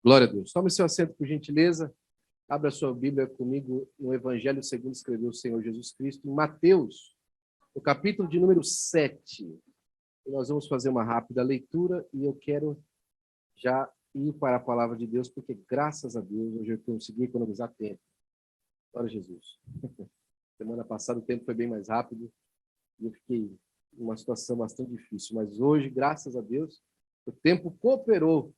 Glória a Deus. Tome seu assento, por gentileza. Abra sua Bíblia comigo no Evangelho segundo escreveu o Senhor Jesus Cristo, em Mateus, no capítulo de número 7. E nós vamos fazer uma rápida leitura e eu quero já ir para a palavra de Deus, porque graças a Deus hoje eu consegui economizar tempo. Glória a Jesus. Semana passada o tempo foi bem mais rápido e eu fiquei em uma situação bastante difícil. Mas hoje, graças a Deus, o tempo cooperou.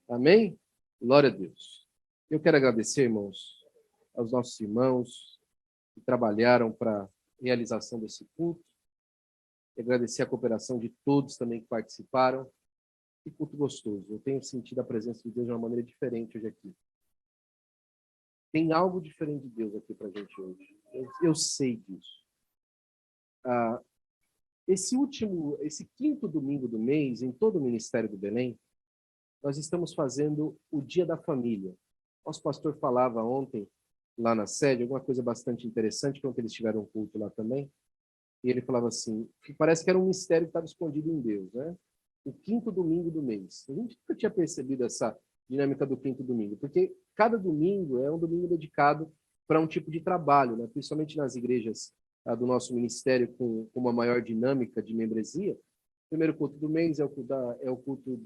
Amém? Glória a Deus. Eu quero agradecer, irmãos, aos nossos irmãos que trabalharam para a realização desse culto. E agradecer a cooperação de todos também que participaram. Que culto gostoso. Eu tenho sentido a presença de Deus de uma maneira diferente hoje aqui. Tem algo diferente de Deus aqui para a gente hoje. Eu sei disso. Esse quinto domingo do mês, em todo o Ministério do Belém, nós estamos fazendo o Dia da Família. Nosso pastor falava ontem, lá na sede, alguma coisa bastante interessante, quando eles tiveram um culto lá também, e ele falava assim, que parece que era um mistério que estava escondido em Deus, né? O quinto domingo do mês. A gente nunca tinha percebido essa dinâmica do quinto domingo, porque cada domingo é um domingo dedicado para um tipo de trabalho, né? Principalmente nas igrejas do nosso ministério com uma maior dinâmica de membresia. O primeiro culto do mês é o culto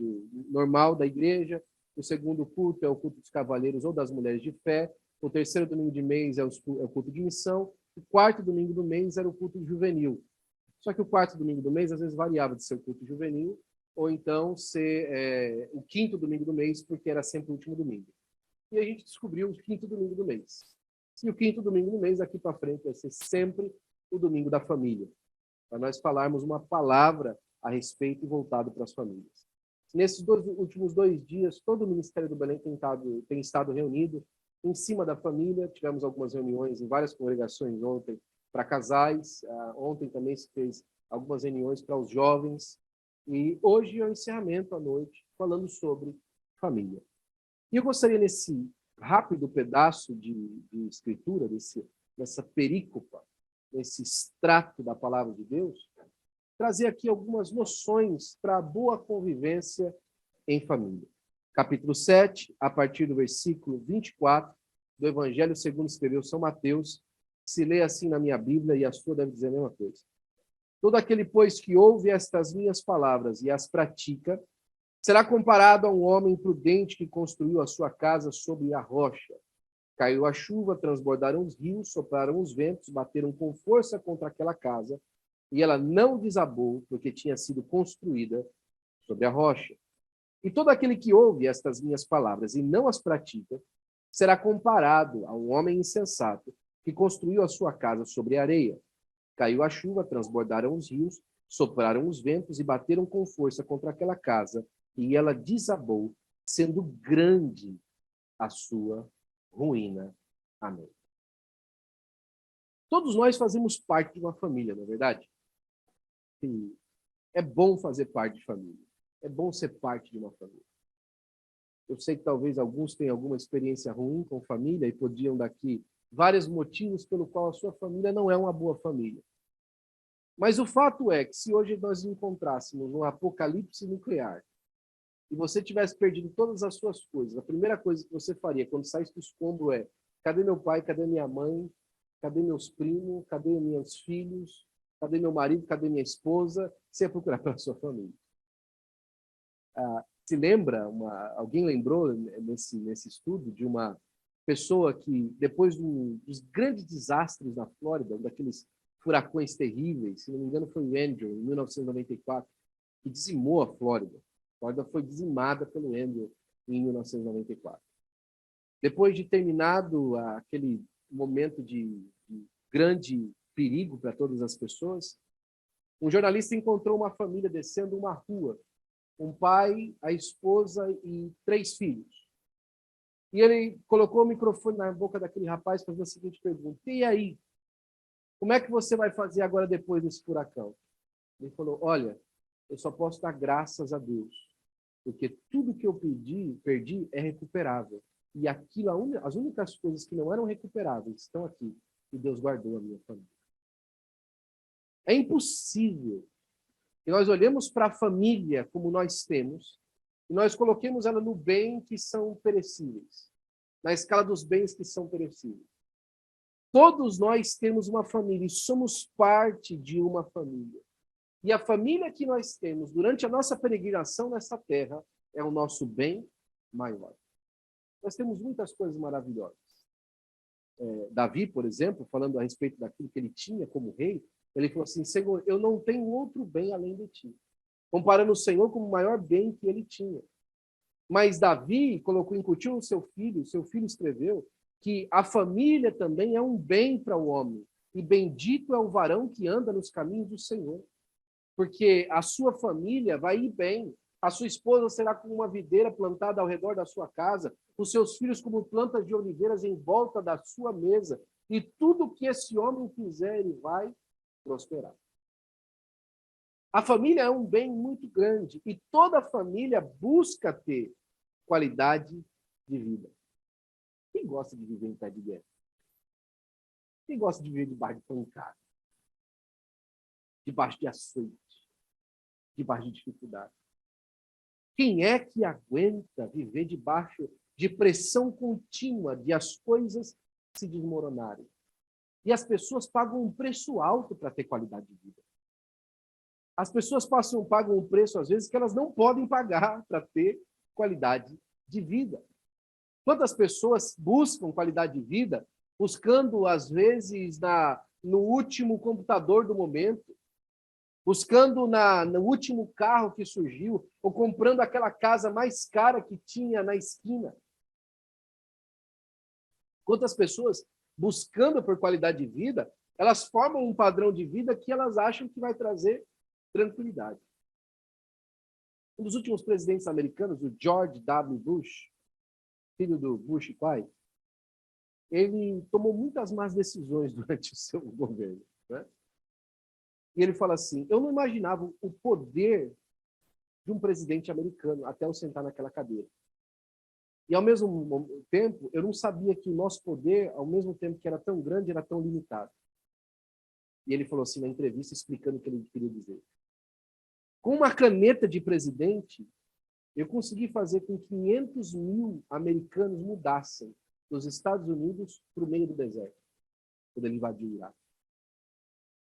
normal da igreja, o segundo culto é o culto dos cavaleiros ou das mulheres de fé, o terceiro domingo de mês é o culto de missão, o quarto domingo do mês era o culto juvenil. Só que o quarto domingo do mês às vezes variava de ser o culto juvenil ou então ser o quinto domingo do mês, porque era sempre o último domingo. E a gente descobriu o quinto domingo do mês. E o quinto domingo do mês, daqui para frente, vai ser sempre o domingo da família, para nós falarmos uma palavra a respeito e voltado para as famílias. Nesses últimos 2 dias, todo o Ministério do Belém tem estado reunido em cima da família. Tivemos algumas reuniões em várias congregações ontem para casais. Ontem também se fez algumas reuniões para os jovens. E hoje é o encerramento à noite, falando sobre família. E eu gostaria, nesse rápido pedaço de escritura, dessa perícopa, nesse extrato da palavra de Deus, trazer aqui algumas noções para a boa convivência em família. Capítulo 7, a partir do versículo 24, do Evangelho segundo escreveu São Mateus, se lê assim na minha Bíblia e a sua deve dizer a mesma coisa. Todo aquele, pois, que ouve estas minhas palavras e as pratica, será comparado a um homem prudente que construiu a sua casa sobre a rocha. Caiu a chuva, transbordaram os rios, sopraram os ventos, bateram com força contra aquela casa, e ela não desabou, porque tinha sido construída sobre a rocha. E todo aquele que ouve estas minhas palavras e não as pratica, será comparado a um homem insensato que construiu a sua casa sobre a areia. Caiu a chuva, transbordaram os rios, sopraram os ventos e bateram com força contra aquela casa, e ela desabou, sendo grande a sua ruína. Amém. Todos nós fazemos parte de uma família, não é verdade? Sim. É bom fazer parte de família. É bom ser parte de uma família. Eu sei que talvez alguns tenham alguma experiência ruim com família e podiam daqui vários motivos pelo qual a sua família não é uma boa família. Mas o fato é que se hoje nós nos encontrássemos num apocalipse nuclear e você tivesse perdido todas as suas coisas, a primeira coisa que você faria quando saísse do escombro é: cadê meu pai, cadê minha mãe, cadê meus primos, cadê meus filhos, cadê meu marido, cadê minha esposa? Você ia procurar pela sua família. Se lembra, alguém lembrou nesse estudo de uma pessoa que, depois dos grandes desastres na Flórida, daqueles furacões terríveis, se não me engano foi o Andrew, em 1994, que dizimou a Flórida. A Flórida foi dizimada pelo Andrew em 1994. Depois de terminado aquele momento de grande perigo para todas as pessoas, um jornalista encontrou uma família descendo uma rua, um pai, a esposa e 3 filhos. E ele colocou o microfone na boca daquele rapaz e fez a seguinte pergunta: e aí? Como é que você vai fazer agora depois desse furacão? Ele falou: olha, eu só posso dar graças a Deus, porque tudo que eu perdi é recuperável. E aquilo, as únicas coisas que não eram recuperáveis estão aqui. E Deus guardou a minha família. É impossível que nós olhemos para a família como nós temos e nós coloquemos ela no bem que são perecíveis, na escala dos bens que são perecíveis. Todos nós temos uma família e somos parte de uma família. E a família que nós temos durante a nossa peregrinação nessa terra é o nosso bem maior. Nós temos muitas coisas maravilhosas. Davi, por exemplo, falando a respeito daquilo que ele tinha como rei, ele falou assim: Senhor, eu não tenho outro bem além de ti. Comparando o Senhor como o maior bem que ele tinha. Mas Davi incutiu no seu filho escreveu que a família também é um bem para o homem. E bendito é o varão que anda nos caminhos do Senhor. Porque a sua família vai ir bem. A sua esposa será como uma videira plantada ao redor da sua casa, os seus filhos como plantas de oliveiras em volta da sua mesa. E tudo que esse homem fizer, ele vai prosperar. A família é um bem muito grande e toda família busca ter qualidade de vida. Quem gosta de viver em pé de guerra? Quem gosta de viver debaixo de pancada? Debaixo de açoite? Debaixo de dificuldade? Quem é que aguenta viver debaixo de pressão contínua de as coisas se desmoronarem? E as pessoas pagam um preço alto para ter qualidade de vida. As pessoas pagam um preço, às vezes, que elas não podem pagar para ter qualidade de vida. Quantas pessoas buscam qualidade de vida, buscando, às vezes, no último computador do momento, buscando no último carro que surgiu, ou comprando aquela casa mais cara que tinha na esquina. Quantas pessoas, buscando por qualidade de vida, elas formam um padrão de vida que elas acham que vai trazer tranquilidade. Um dos últimos presidentes americanos, o George W. Bush, filho do Bush pai, ele tomou muitas más decisões durante o seu governo, né? E ele fala assim: eu não imaginava o poder de um presidente americano até eu sentar naquela cadeira. E, ao mesmo tempo, eu não sabia que o nosso poder, ao mesmo tempo que era tão grande, era tão limitado. E ele falou assim na entrevista, explicando o que ele queria dizer. Com uma caneta de presidente, eu consegui fazer com que 500 mil americanos mudassem dos Estados Unidos para o meio do deserto, quando ele invadiu o Iraque.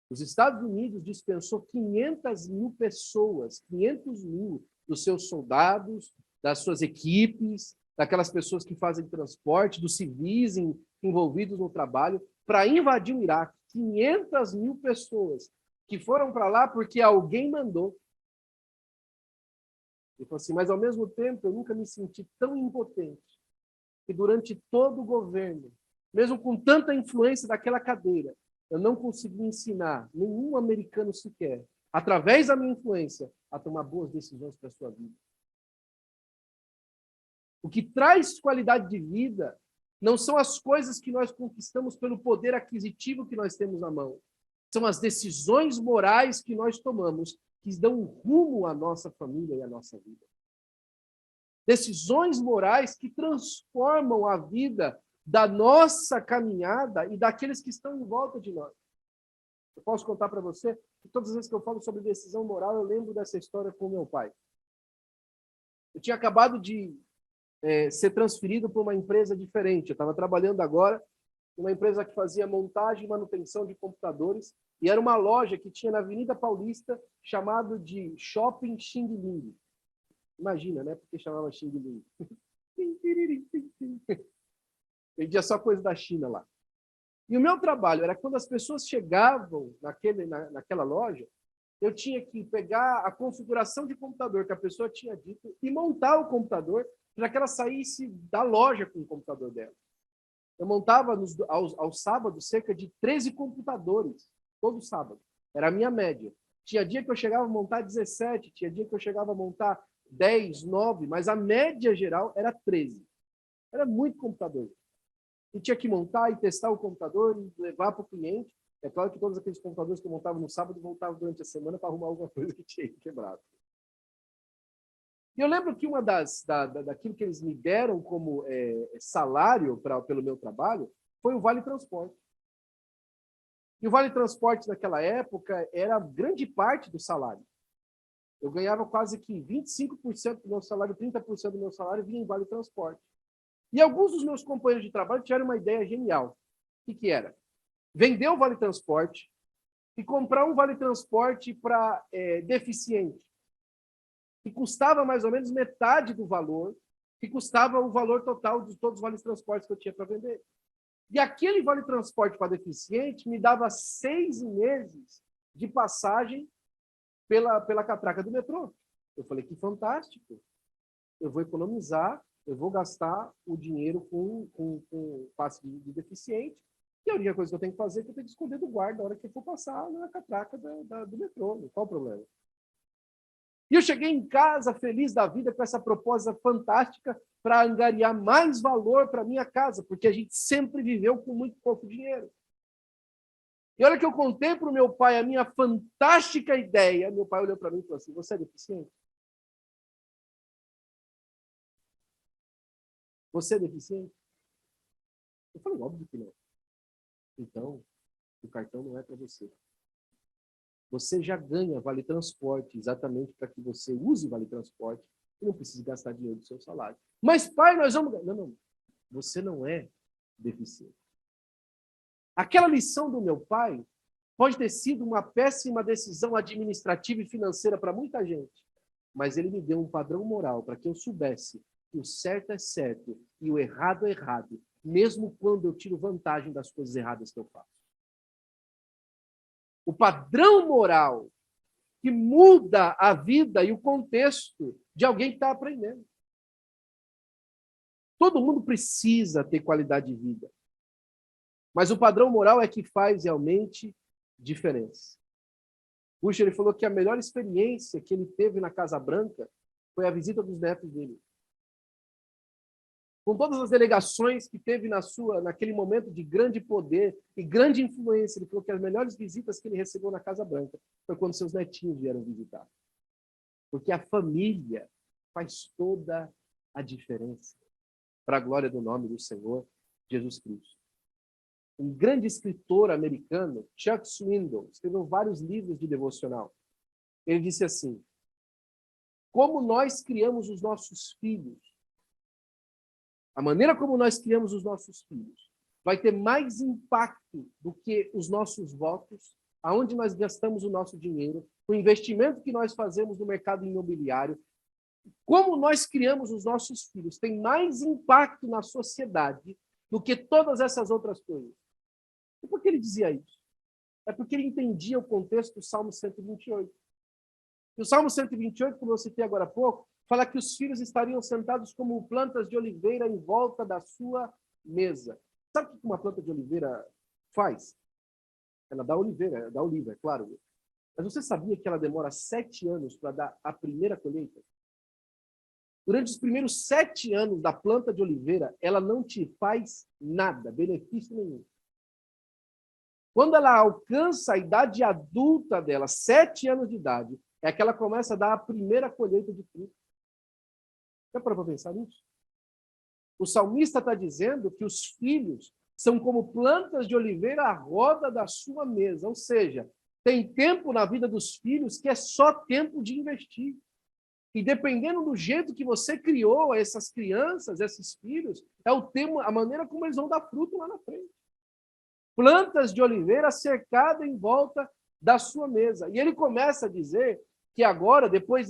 Os Estados Unidos dispensou 500 mil pessoas, 500 mil dos seus soldados, das suas equipes, daquelas pessoas que fazem transporte, dos civis envolvidos no trabalho, para invadir o Iraque. 500 mil pessoas que foram para lá porque alguém mandou. Ele falou assim: mas ao mesmo tempo eu nunca me senti tão impotente que durante todo o governo, mesmo com tanta influência daquela cadeira, eu não consegui ensinar nenhum americano sequer, através da minha influência, a tomar boas decisões para a sua vida. O que traz qualidade de vida não são as coisas que nós conquistamos pelo poder aquisitivo que nós temos na mão. São as decisões morais que nós tomamos que dão rumo à nossa família e à nossa vida. Decisões morais que transformam a vida da nossa caminhada e daqueles que estão em volta de nós. Eu posso contar para você que todas as vezes que eu falo sobre decisão moral, eu lembro dessa história com meu pai. Eu tinha acabado de ser transferido para uma empresa diferente. Eu estava trabalhando agora numa empresa que fazia montagem e manutenção de computadores, e era uma loja que tinha na Avenida Paulista, chamado de Shopping Xing Ling. Imagina, né? Porque chamava Xing Ling. Vendia só coisa da China lá. E o meu trabalho era quando as pessoas chegavam naquela loja, eu tinha que pegar a configuração de computador que a pessoa tinha dito e montar o computador para que ela saísse da loja com o computador dela. Eu montava aos sábados cerca de 13 computadores, todo sábado. Era a minha média. Tinha dia que eu chegava a montar 17, tinha dia que eu chegava a montar 10, 9, mas a média geral era 13. Era muito computador. E tinha que montar e testar o computador e levar para o cliente. É claro que todos aqueles computadores que eu montava no sábado voltavam durante a semana para arrumar alguma coisa que tinha quebrado. E eu lembro que uma daquilo que eles me deram como salário pelo meu trabalho foi o Vale Transporte. E o Vale Transporte naquela época era grande parte do salário. Eu ganhava quase que 25% do meu salário, 30% do meu salário vinha em vale transporte. E alguns dos meus companheiros de trabalho tiveram uma ideia genial. O que era? Vender o vale transporte e comprar um vale transporte para deficiente, que custava mais ou menos metade do valor, que custava o valor total de todos os vales transportes que eu tinha para vender. E aquele vale transporte para deficiente me dava 6 meses de passagem pela catraca do metrô. Eu falei, que fantástico. Eu vou economizar, eu vou gastar o dinheiro com passe de deficiente, e a única coisa que eu tenho que fazer é que eu tenho que esconder do guarda na hora que eu for passar na catraca do metrô. Qual o problema? E eu cheguei em casa feliz da vida com essa proposta fantástica para angariar mais valor para minha casa, porque a gente sempre viveu com muito pouco dinheiro. E olha que eu contei para o meu pai a minha fantástica ideia. Meu pai olhou para mim e falou assim, você é deficiente? Você é deficiente? Eu falei, óbvio que não. Então, o cartão não é para você. Você já ganha vale transporte exatamente para que você use vale transporte e não precise gastar dinheiro do seu salário. Mas, pai, nós vamos... Não. Você não é deficiente. Aquela lição do meu pai pode ter sido uma péssima decisão administrativa e financeira para muita gente, mas ele me deu um padrão moral para que eu soubesse que o certo é certo e o errado é errado, mesmo quando eu tiro vantagem das coisas erradas que eu faço. O padrão moral que muda a vida e o contexto de alguém que está aprendendo. Todo mundo precisa ter qualidade de vida, mas o padrão moral é que faz realmente diferença. Bush, ele falou que a melhor experiência que ele teve na Casa Branca foi a visita dos netos dele. Com todas as delegações que teve naquele momento de grande poder e grande influência, ele falou que as melhores visitas que ele recebeu na Casa Branca foi quando seus netinhos vieram visitar. Porque a família faz toda a diferença. Para a glória do nome do Senhor Jesus Cristo. Um grande escritor americano, Chuck Swindoll, escreveu vários livros de devocional. Ele disse assim, como nós criamos os nossos filhos, a maneira como nós criamos os nossos filhos vai ter mais impacto do que os nossos votos, aonde nós gastamos o nosso dinheiro, o investimento que nós fazemos no mercado imobiliário. Como nós criamos os nossos filhos tem mais impacto na sociedade do que todas essas outras coisas. E por que ele dizia isso? É porque ele entendia o contexto do Salmo 128. E o Salmo 128, como eu citei agora há pouco, fala que os filhos estariam sentados como plantas de oliveira em volta da sua mesa. Sabe o que uma planta de oliveira faz? Ela dá oliva, é claro. Mas você sabia que ela demora 7 anos para dar a primeira colheita? Durante os primeiros 7 anos da planta de oliveira, ela não te faz nada, benefício nenhum. Quando ela alcança a idade adulta dela, 7 anos de idade, é que ela começa a dar a primeira colheita de fruto. Já parou para pensar nisso? O salmista está dizendo que os filhos são como plantas de oliveira à roda da sua mesa. Ou seja, tem tempo na vida dos filhos que é só tempo de investir. E dependendo do jeito que você criou essas crianças, esses filhos, é o tempo, a maneira como eles vão dar fruto lá na frente. Plantas de oliveira cercadas em volta da sua mesa. E ele começa a dizer que agora, depois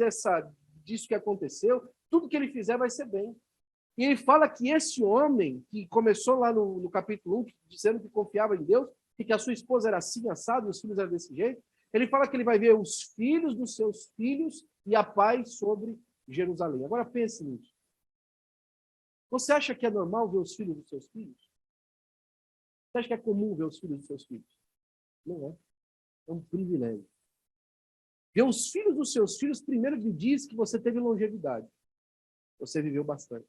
disso que aconteceu, tudo que ele fizer vai ser bem. E ele fala que esse homem, que começou lá no capítulo 1, dizendo que confiava em Deus, e que a sua esposa era assim, assado, e os filhos eram desse jeito, ele fala que ele vai ver os filhos dos seus filhos e a paz sobre Jerusalém. Agora pense nisso. Você acha que é normal ver os filhos dos seus filhos? Você acha que é comum ver os filhos dos seus filhos? Não é. É um privilégio. Ver os filhos dos seus filhos, primeiro lhe diz que você teve longevidade. Você viveu bastante.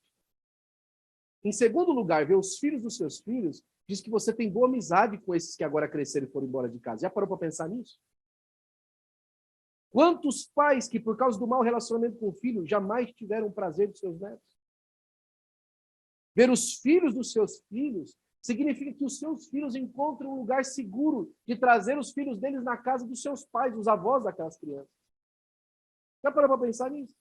Em segundo lugar, ver os filhos dos seus filhos diz que você tem boa amizade com esses que agora cresceram e foram embora de casa. Já parou para pensar nisso? Quantos pais que, por causa do mau relacionamento com o filho, jamais tiveram o prazer dos seus netos? Ver os filhos dos seus filhos significa que os seus filhos encontram um lugar seguro de trazer os filhos deles na casa dos seus pais, dos avós daquelas crianças. Já parou para pensar nisso?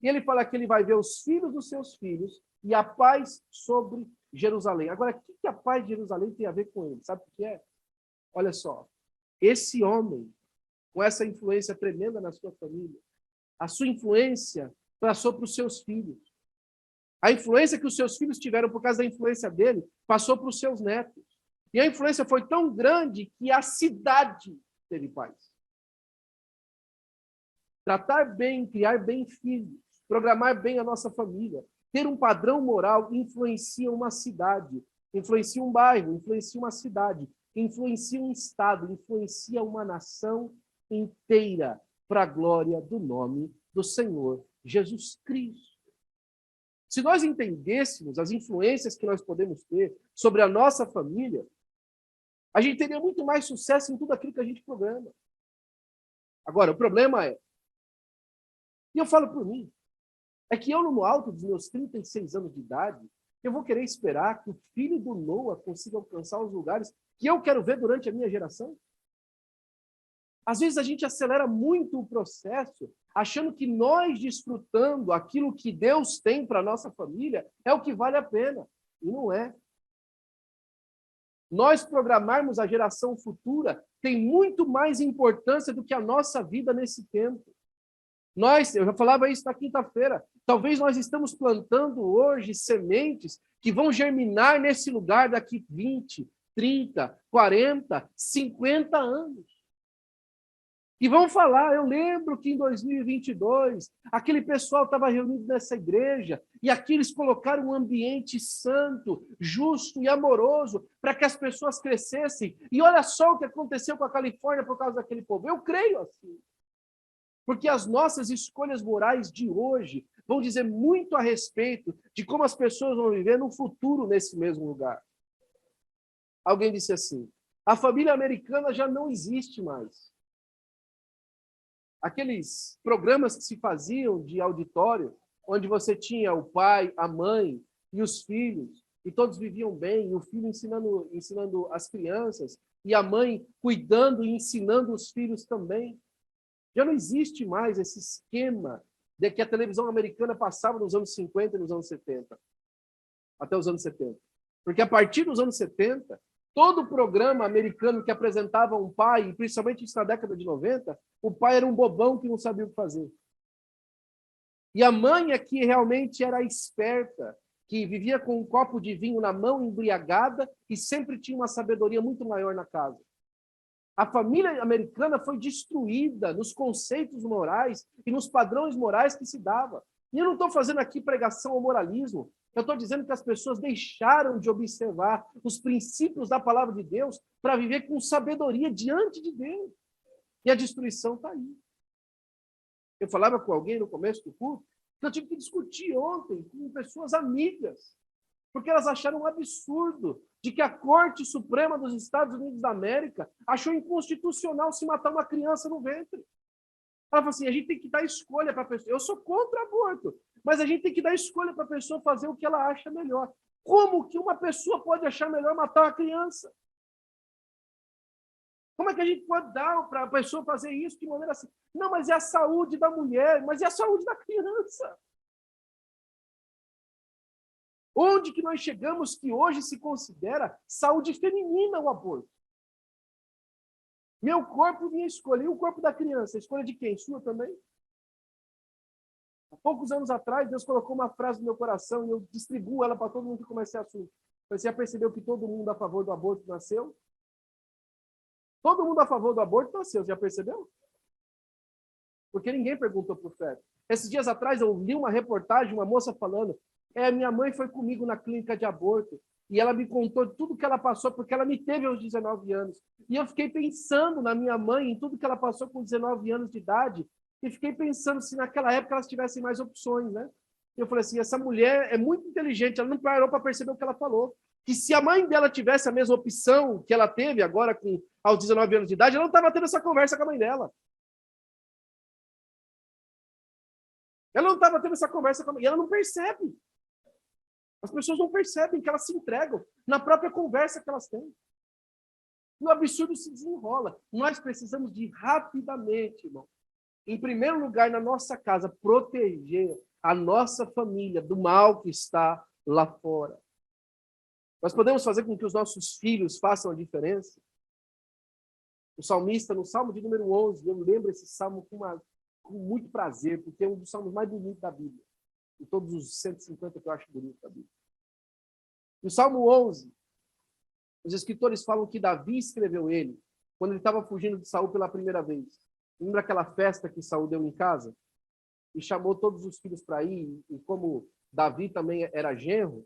E ele fala que ele vai ver os filhos dos seus filhos e a paz sobre Jerusalém. Agora, o que a paz de Jerusalém tem a ver com ele? Sabe o que é? Olha só, esse homem, com essa influência tremenda na sua família, a sua influência passou para os seus filhos. A influência que os seus filhos tiveram por causa da influência dele, passou para os seus netos. E a influência foi tão grande que a cidade teve paz. Tratar bem, criar bem filhos, programar bem a nossa família, ter um padrão moral influencia uma cidade, influencia um bairro, influencia uma cidade, influencia um estado, influencia uma nação inteira para a glória do nome do Senhor Jesus Cristo. Se nós entendêssemos as influências que nós podemos ter sobre a nossa família, a gente teria muito mais sucesso em tudo aquilo que a gente programa. Agora, o problema é, e eu falo por mim, é que eu, no alto dos meus 36 anos de idade, eu vou querer esperar que o filho do Noah consiga alcançar os lugares que eu quero ver durante a minha geração? Às vezes a gente acelera muito o processo, achando que nós desfrutando aquilo que Deus tem para a nossa família é o que vale a pena. E não é. Nós programarmos a geração futura tem muito mais importância do que a nossa vida nesse tempo. Eu já falava isso na quinta-feira, talvez nós estamos plantando hoje sementes que vão germinar nesse lugar daqui 20, 30, 40, 50 anos. E vão falar, eu lembro que em 2022, aquele pessoal estava reunido nessa igreja, e aqui eles colocaram um ambiente santo, justo e amoroso, para que as pessoas crescessem. E olha só o que aconteceu com a Califórnia por causa daquele povo. Eu creio assim. Porque as nossas escolhas morais de hoje vão dizer muito a respeito de como as pessoas vão viver no futuro nesse mesmo lugar. Alguém disse assim, a família americana já não existe mais. Aqueles programas que se faziam de auditório, onde você tinha o pai, a mãe e os filhos, e todos viviam bem, e o filho ensinando as crianças, e a mãe cuidando e ensinando os filhos também. Já não existe mais esse esquema de que a televisão americana passava nos anos 50 e nos anos 70, até os anos 70. Porque a partir dos anos 70, todo programa americano que apresentava um pai, e principalmente isso na década de 90, o pai era um bobão que não sabia o que fazer. E a mãe é que realmente era esperta, que vivia com um copo de vinho na mão, embriagada, e sempre tinha uma sabedoria muito maior na casa. A família americana foi destruída nos conceitos morais e nos padrões morais que se dava. E eu não estou fazendo aqui pregação ao moralismo. Eu estou dizendo que as pessoas deixaram de observar os princípios da palavra de Deus para viver com sabedoria diante de Deus. E a destruição está aí. Eu falava com alguém no começo do culto que eu tive que discutir ontem com pessoas amigas, porque elas acharam um absurdo de que a Corte Suprema dos Estados Unidos da América achou inconstitucional se matar uma criança no ventre. Ela falou assim, a gente tem que dar escolha para a pessoa. Eu sou contra aborto, mas a gente tem que dar escolha para a pessoa fazer o que ela acha melhor. Como que uma pessoa pode achar melhor matar uma criança? Como é que a gente pode dar para a pessoa fazer isso de maneira assim? Não, mas é a saúde da mulher, mas é a saúde da criança. Onde que nós chegamos que hoje se considera saúde feminina o aborto? Meu corpo, minha escolha. E o corpo da criança? A escolha de quem? Sua também? Há poucos anos atrás, Deus colocou uma frase no meu coração e eu distribuo ela para todo mundo que comece assunto. Você já percebeu que todo mundo a favor do aborto nasceu? Todo mundo a favor do aborto nasceu, já percebeu? Porque ninguém perguntou por fé. Esses dias atrás eu li uma reportagem, uma moça falando, minha mãe foi comigo na clínica de aborto e ela me contou tudo que ela passou, porque ela me teve aos 19 anos. E eu fiquei pensando na minha mãe, em tudo que ela passou com 19 anos de idade, e fiquei pensando se naquela época elas tivessem mais opções, né? Eu falei assim, essa mulher é muito inteligente, ela não parou para perceber o que ela falou. Que se a mãe dela tivesse a mesma opção que ela teve agora aos 19 anos de idade, ela não estava tendo essa conversa com a mãe dela. Ela não estava tendo essa conversa com a mãe, e ela não percebe. As pessoas não percebem que elas se entregam na própria conversa que elas têm. E o absurdo se desenrola. Nós precisamos de rapidamente, irmão, em primeiro lugar, na nossa casa, proteger a nossa família do mal que está lá fora. Nós podemos fazer com que os nossos filhos façam a diferença. O salmista, no Salmo de número 11, eu lembro esse salmo com muito prazer, porque é um dos salmos mais bonitos da Bíblia. De todos os 150 que eu acho bonito da Bíblia. No Salmo 11, os escritores falam que Davi escreveu ele quando ele estava fugindo de Saul pela primeira vez. Lembra aquela festa que Saul deu em casa? E chamou todos os filhos para ir, e como Davi também era genro,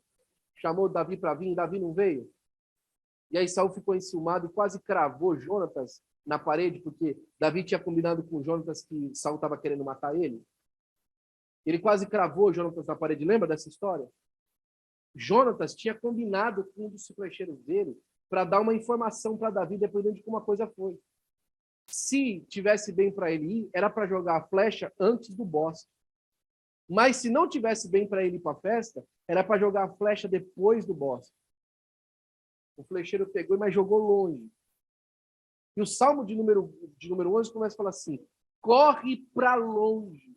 chamou Davi para vir, e Davi não veio. E aí Saul ficou enciumado e quase cravou Jonatas na parede, porque Davi tinha combinado com Jonatas que Saul estava querendo matar ele. Ele quase cravou Jonatas na parede. Lembra dessa história? Jonatas tinha combinado com um dos flecheiros dele para dar uma informação para Davi, dependendo de como a coisa foi. Se tivesse bem para ele ir, era para jogar a flecha antes do bosque. Mas se não tivesse bem para ele ir para a festa, era para jogar a flecha depois do bosque. O flecheiro pegou, mas jogou longe. E o Salmo de número 11 começa a falar assim: corre para longe.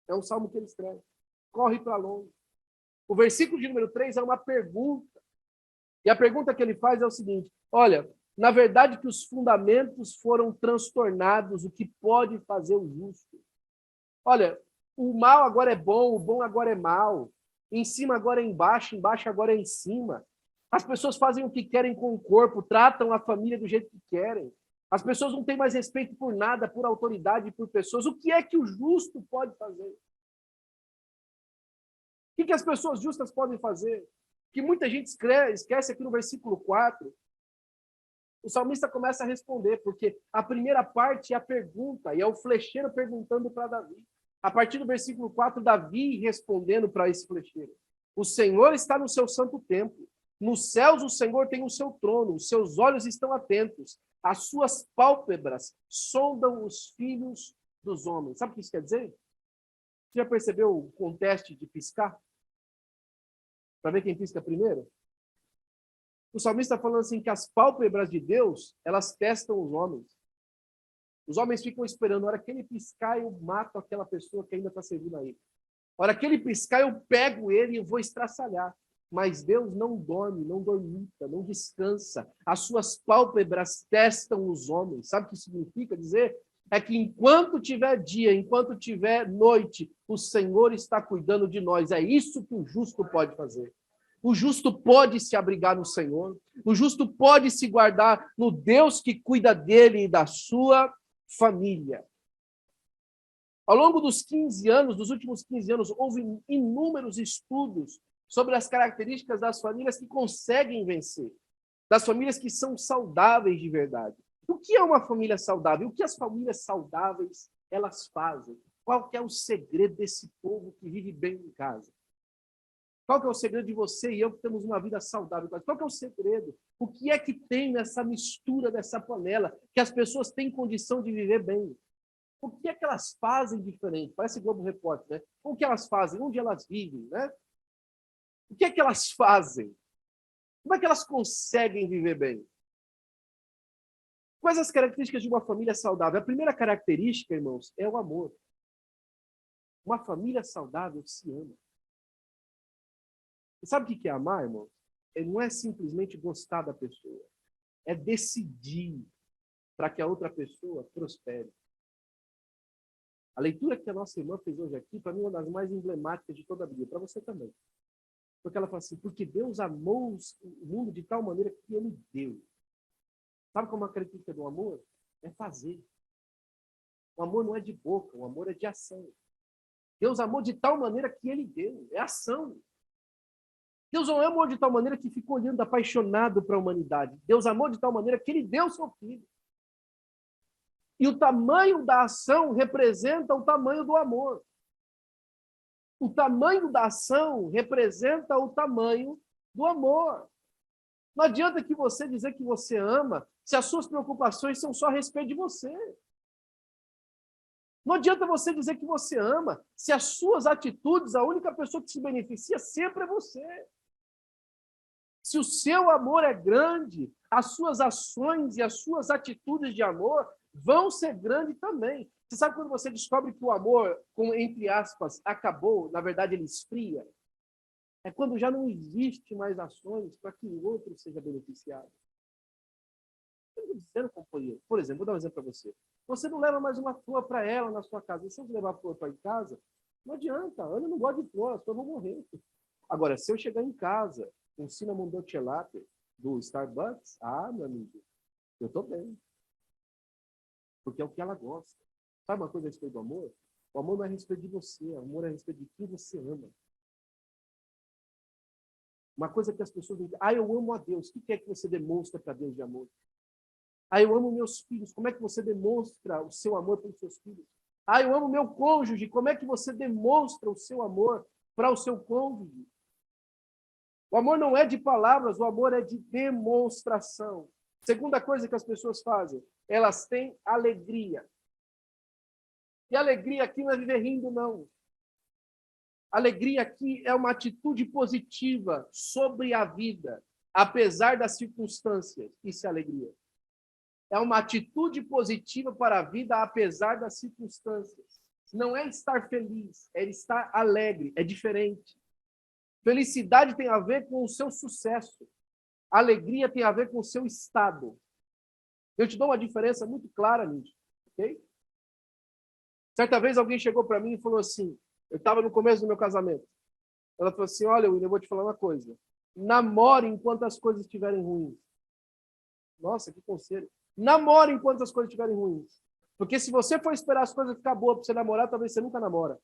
É um salmo que ele escreve. Corre para longe. O versículo de número 3 é uma pergunta. E a pergunta que ele faz é o seguinte: olha, na verdade que os fundamentos foram transtornados, o que pode fazer o justo? Olha, o mal agora é bom, o bom agora é mal. Em cima agora é embaixo agora é em cima. As pessoas fazem o que querem com o corpo, tratam a família do jeito que querem. As pessoas não têm mais respeito por nada, por autoridade, por pessoas. O que é que o justo pode fazer? O que as pessoas justas podem fazer? Que muita gente esquece aqui no versículo 4. O salmista começa a responder, porque a primeira parte é a pergunta, e é o flecheiro perguntando para Davi. A partir do versículo 4, Davi respondendo para esse flecheiro: o Senhor está no seu santo templo. Nos céus o Senhor tem o seu trono, os seus olhos estão atentos, as suas pálpebras sondam os filhos dos homens. Sabe o que isso quer dizer? Você já percebeu o contexto de piscar? Para ver quem pisca primeiro? O salmista está falando assim que as pálpebras de Deus, elas testam os homens. Os homens ficam esperando, a hora que ele piscar, eu mato aquela pessoa que ainda está servindo a ele. A hora que ele piscar, eu pego ele e eu vou estraçalhar. Mas Deus não dorme, não dormita, não descansa. As suas pálpebras testam os homens. Sabe o que significa dizer? É que enquanto tiver dia, enquanto tiver noite, o Senhor está cuidando de nós. É isso que o justo pode fazer. O justo pode se abrigar no Senhor. O justo pode se guardar no Deus que cuida dele e da sua família. Ao longo dos 15 anos, dos últimos 15 anos, houve inúmeros estudos sobre as características das famílias que conseguem vencer, das famílias que são saudáveis de verdade. O que é uma família saudável? O que as famílias saudáveis elas fazem? Qual que é o segredo desse povo que vive bem em casa? Qual que é o segredo de você e eu que temos uma vida saudável? Qual que é o segredo? O que é que tem nessa mistura dessa panela que as pessoas têm condição de viver bem? O que é que elas fazem diferente? Parece Globo Repórter, né? O que elas fazem? Onde elas vivem, né? O que é que elas fazem? Como é que elas conseguem viver bem? Quais as características de uma família saudável? A primeira característica, irmãos, é o amor. Uma família saudável se ama. E sabe o que é amar, irmão? Não é simplesmente gostar da pessoa. É decidir para que a outra pessoa prospere. A leitura que a nossa irmã fez hoje aqui, para mim, é uma das mais emblemáticas de toda a Bíblia. Para você também. Porque ela fala assim, porque Deus amou o mundo de tal maneira que ele deu. Sabe como a característica do amor? É fazer. O amor não é de boca, o amor é de ação. Deus amou de tal maneira que ele deu. É ação. Deus não amou de tal maneira que ficou olhando apaixonado para a humanidade. Deus amou de tal maneira que ele deu seu filho. E o tamanho da ação representa o tamanho do amor. O tamanho da ação representa o tamanho do amor. Não adianta que você dizer que você ama se as suas preocupações são só a respeito de você. Não adianta você dizer que você ama se as suas atitudes, a única pessoa que se beneficia sempre é você. Se o seu amor é grande, as suas ações e as suas atitudes de amor vão ser grandes também. Você sabe quando você descobre que o amor, com, entre aspas, acabou, na verdade ele esfria? É quando já não existe mais ações para que o outro seja beneficiado. Eu estou dizendo, companheiro. Por exemplo, vou dar um exemplo para você. Você não leva mais uma flor para ela na sua casa. E se eu levar a flor para em casa, não adianta. A Ana não gosta de flor, as flores vão morrer. Agora, se eu chegar em casa com cinnamon dolce latte do Starbucks, meu amigo, eu estou bem. Porque é o que ela gosta. Sabe uma coisa a respeito do amor? O amor não é a respeito de você, o amor é a respeito de quem você ama. Uma coisa que as pessoas dizem, eu amo a Deus. O que é que você demonstra para Deus de amor? Eu amo meus filhos. Como é que você demonstra o seu amor pelos seus filhos? Eu amo meu cônjuge. Como é que você demonstra o seu amor para o seu cônjuge? O amor não é de palavras, o amor é de demonstração. Segunda coisa que as pessoas fazem, elas têm alegria. E alegria aqui não é viver rindo, não. Alegria aqui é uma atitude positiva sobre a vida, apesar das circunstâncias. Isso é alegria. É uma atitude positiva para a vida, apesar das circunstâncias. Não é estar feliz, é estar alegre, é diferente. Felicidade tem a ver com o seu sucesso. Alegria tem a ver com o seu estado. Eu te dou uma diferença muito clara nisso, ok? Certa vez alguém chegou para mim e falou assim, eu estava no começo do meu casamento. Ela falou assim, olha, William, eu vou te falar uma coisa. Namore enquanto as coisas estiverem ruins. Nossa, que conselho. Namore enquanto as coisas estiverem ruins. Porque se você for esperar as coisas ficar boas para você namorar, talvez você nunca namora.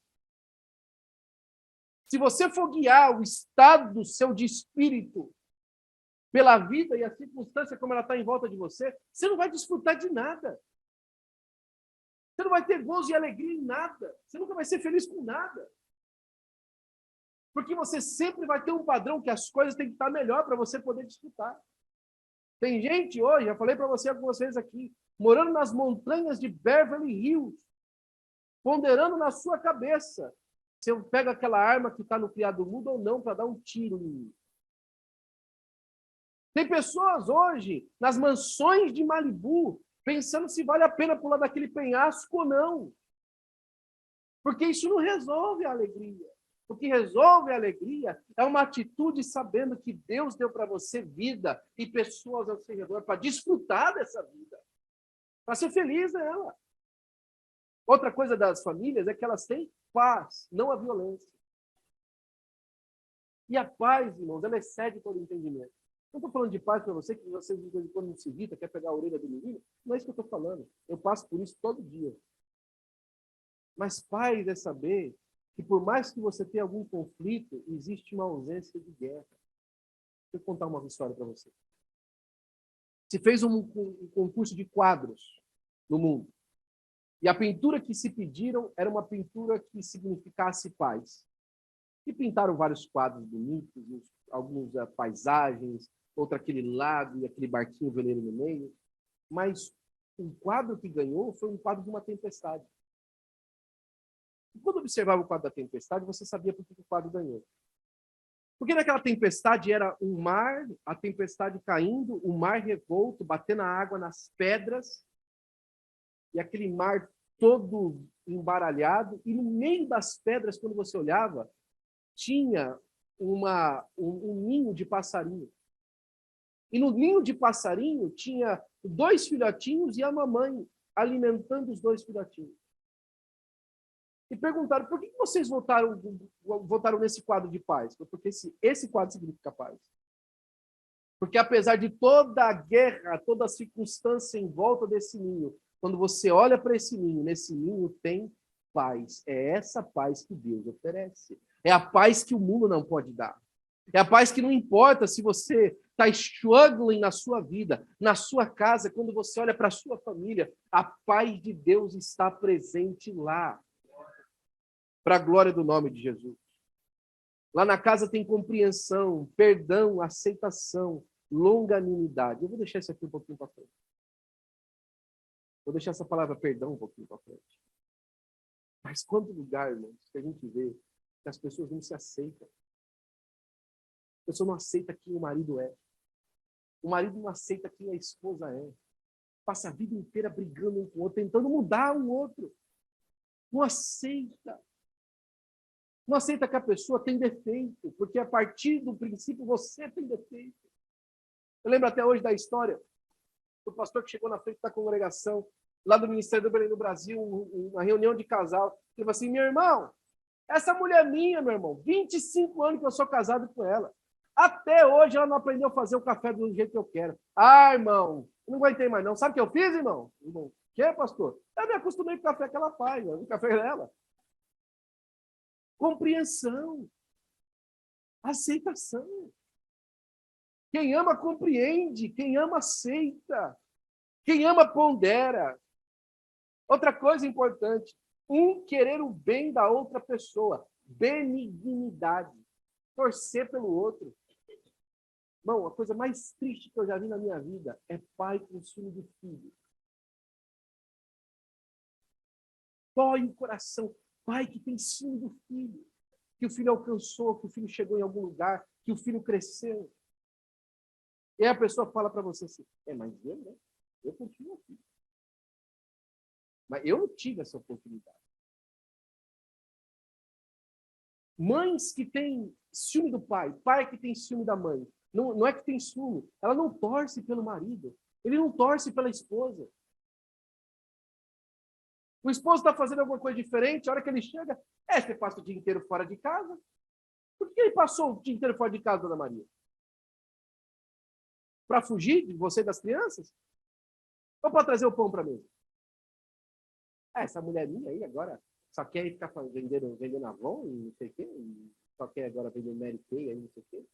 Se você for guiar o estado do seu de espírito pela vida e a circunstância como ela está em volta de você, você não vai desfrutar de nada. Você não vai ter gozo e alegria em nada. Você nunca vai ser feliz com nada. Porque você sempre vai ter um padrão que as coisas têm que estar melhor para você poder desfrutar. Tem gente hoje, já falei para você algumas vezes aqui, morando nas montanhas de Beverly Hills, ponderando na sua cabeça se eu pego aquela arma que está no criado mudo ou não para dar um tiro em mim. Tem pessoas hoje nas mansões de Malibu pensando se vale a pena pular daquele penhasco ou não. Porque isso não resolve a alegria. O que resolve a alegria é uma atitude sabendo que Deus deu para você vida e pessoas ao seu redor para desfrutar dessa vida, para ser feliz nela. Outra coisa das famílias é que elas têm paz, não a violência. E a paz, irmãos, ela excede todo entendimento. Não estou falando de paz para você, que você de vez em quando não se irrita, quer pegar a orelha do menino. Não é isso que eu estou falando. Eu passo por isso todo dia. Mas paz é saber que por mais que você tenha algum conflito, existe uma ausência de guerra. Deixa eu contar uma história para você. Se fez um concurso de quadros no mundo. E a pintura que se pediram era uma pintura que significasse paz. E pintaram vários quadros bonitos, alguns paisagens, outro aquele lago e aquele barquinho veleiro no meio. Mas o quadro que ganhou foi um quadro de uma tempestade. E quando observava o quadro da tempestade, você sabia por que o quadro ganhou. Porque naquela tempestade era um mar, a tempestade caindo, o mar revolto, batendo a água nas pedras, e aquele mar todo embaralhado, e no meio das pedras, quando você olhava, tinha um ninho de passarinho. E no ninho de passarinho tinha 2 filhotinhos e a mamãe alimentando os 2 filhotinhos. E perguntaram, por que vocês votaram nesse quadro de paz? Porque esse quadro significa paz. Porque apesar de toda a guerra, toda a circunstância em volta desse ninho, quando você olha para esse ninho, nesse ninho tem paz. É essa paz que Deus oferece. É a paz que o mundo não pode dar. É a paz que não importa se você está struggling na sua vida, na sua casa, quando você olha para a sua família, a paz de Deus está presente lá. Para a glória do nome de Jesus. Lá na casa tem compreensão, perdão, aceitação, longanimidade. Eu vou deixar isso aqui um pouquinho para frente. Vou deixar essa palavra perdão um pouquinho para frente. Mas quanto lugar, irmãos, que a gente vê que as pessoas não se aceitam. A pessoa não aceita quem o marido é. O marido não aceita quem a esposa é. passa a vida inteira brigando um com o outro, tentando mudar um outro. Não aceita. Não aceita que a pessoa tem defeito, porque a partir do princípio você tem defeito. Eu lembro até hoje da história do pastor que chegou na frente da congregação, lá do Ministério do Belém do Brasil, uma reunião de casal. Ele falou assim, meu irmão, essa mulher minha, meu irmão, 25 anos que eu sou casado com ela. Até hoje ela não aprendeu a fazer o café do jeito que eu quero. Ah, irmão, eu não aguentei mais não. Sabe o que eu fiz, irmão? O que, pastor? Eu me acostumei com o café que ela faz, o café dela. Compreensão. Aceitação. Quem ama compreende, quem ama aceita, quem ama pondera. Outra coisa importante, querer o bem da outra pessoa, benignidade, torcer pelo outro. Irmão, a coisa mais triste que eu já vi na minha vida é pai com ciúme de filho. Dói o coração, pai que tem ciúme do filho, que o filho alcançou, que o filho chegou em algum lugar, que o filho cresceu. E aí a pessoa fala para você assim, mas eu, né? Eu continuo aqui. Mas eu não tive essa oportunidade. Mães que têm ciúme do pai, pai que tem ciúme da mãe. Não é que tem ciúme, ela não torce pelo marido, ele não torce pela esposa. O esposo está fazendo alguma coisa diferente, a hora que ele chega, você passa o dia inteiro fora de casa. Por que ele passou o dia inteiro fora de casa, dona Maria? Para fugir de você e das crianças? Ou para trazer o pão para mim? Essa mulher minha aí agora só quer ficar vendendo Avon e não sei o quê, e só quer agora vender Mary Kay aí não sei o quê.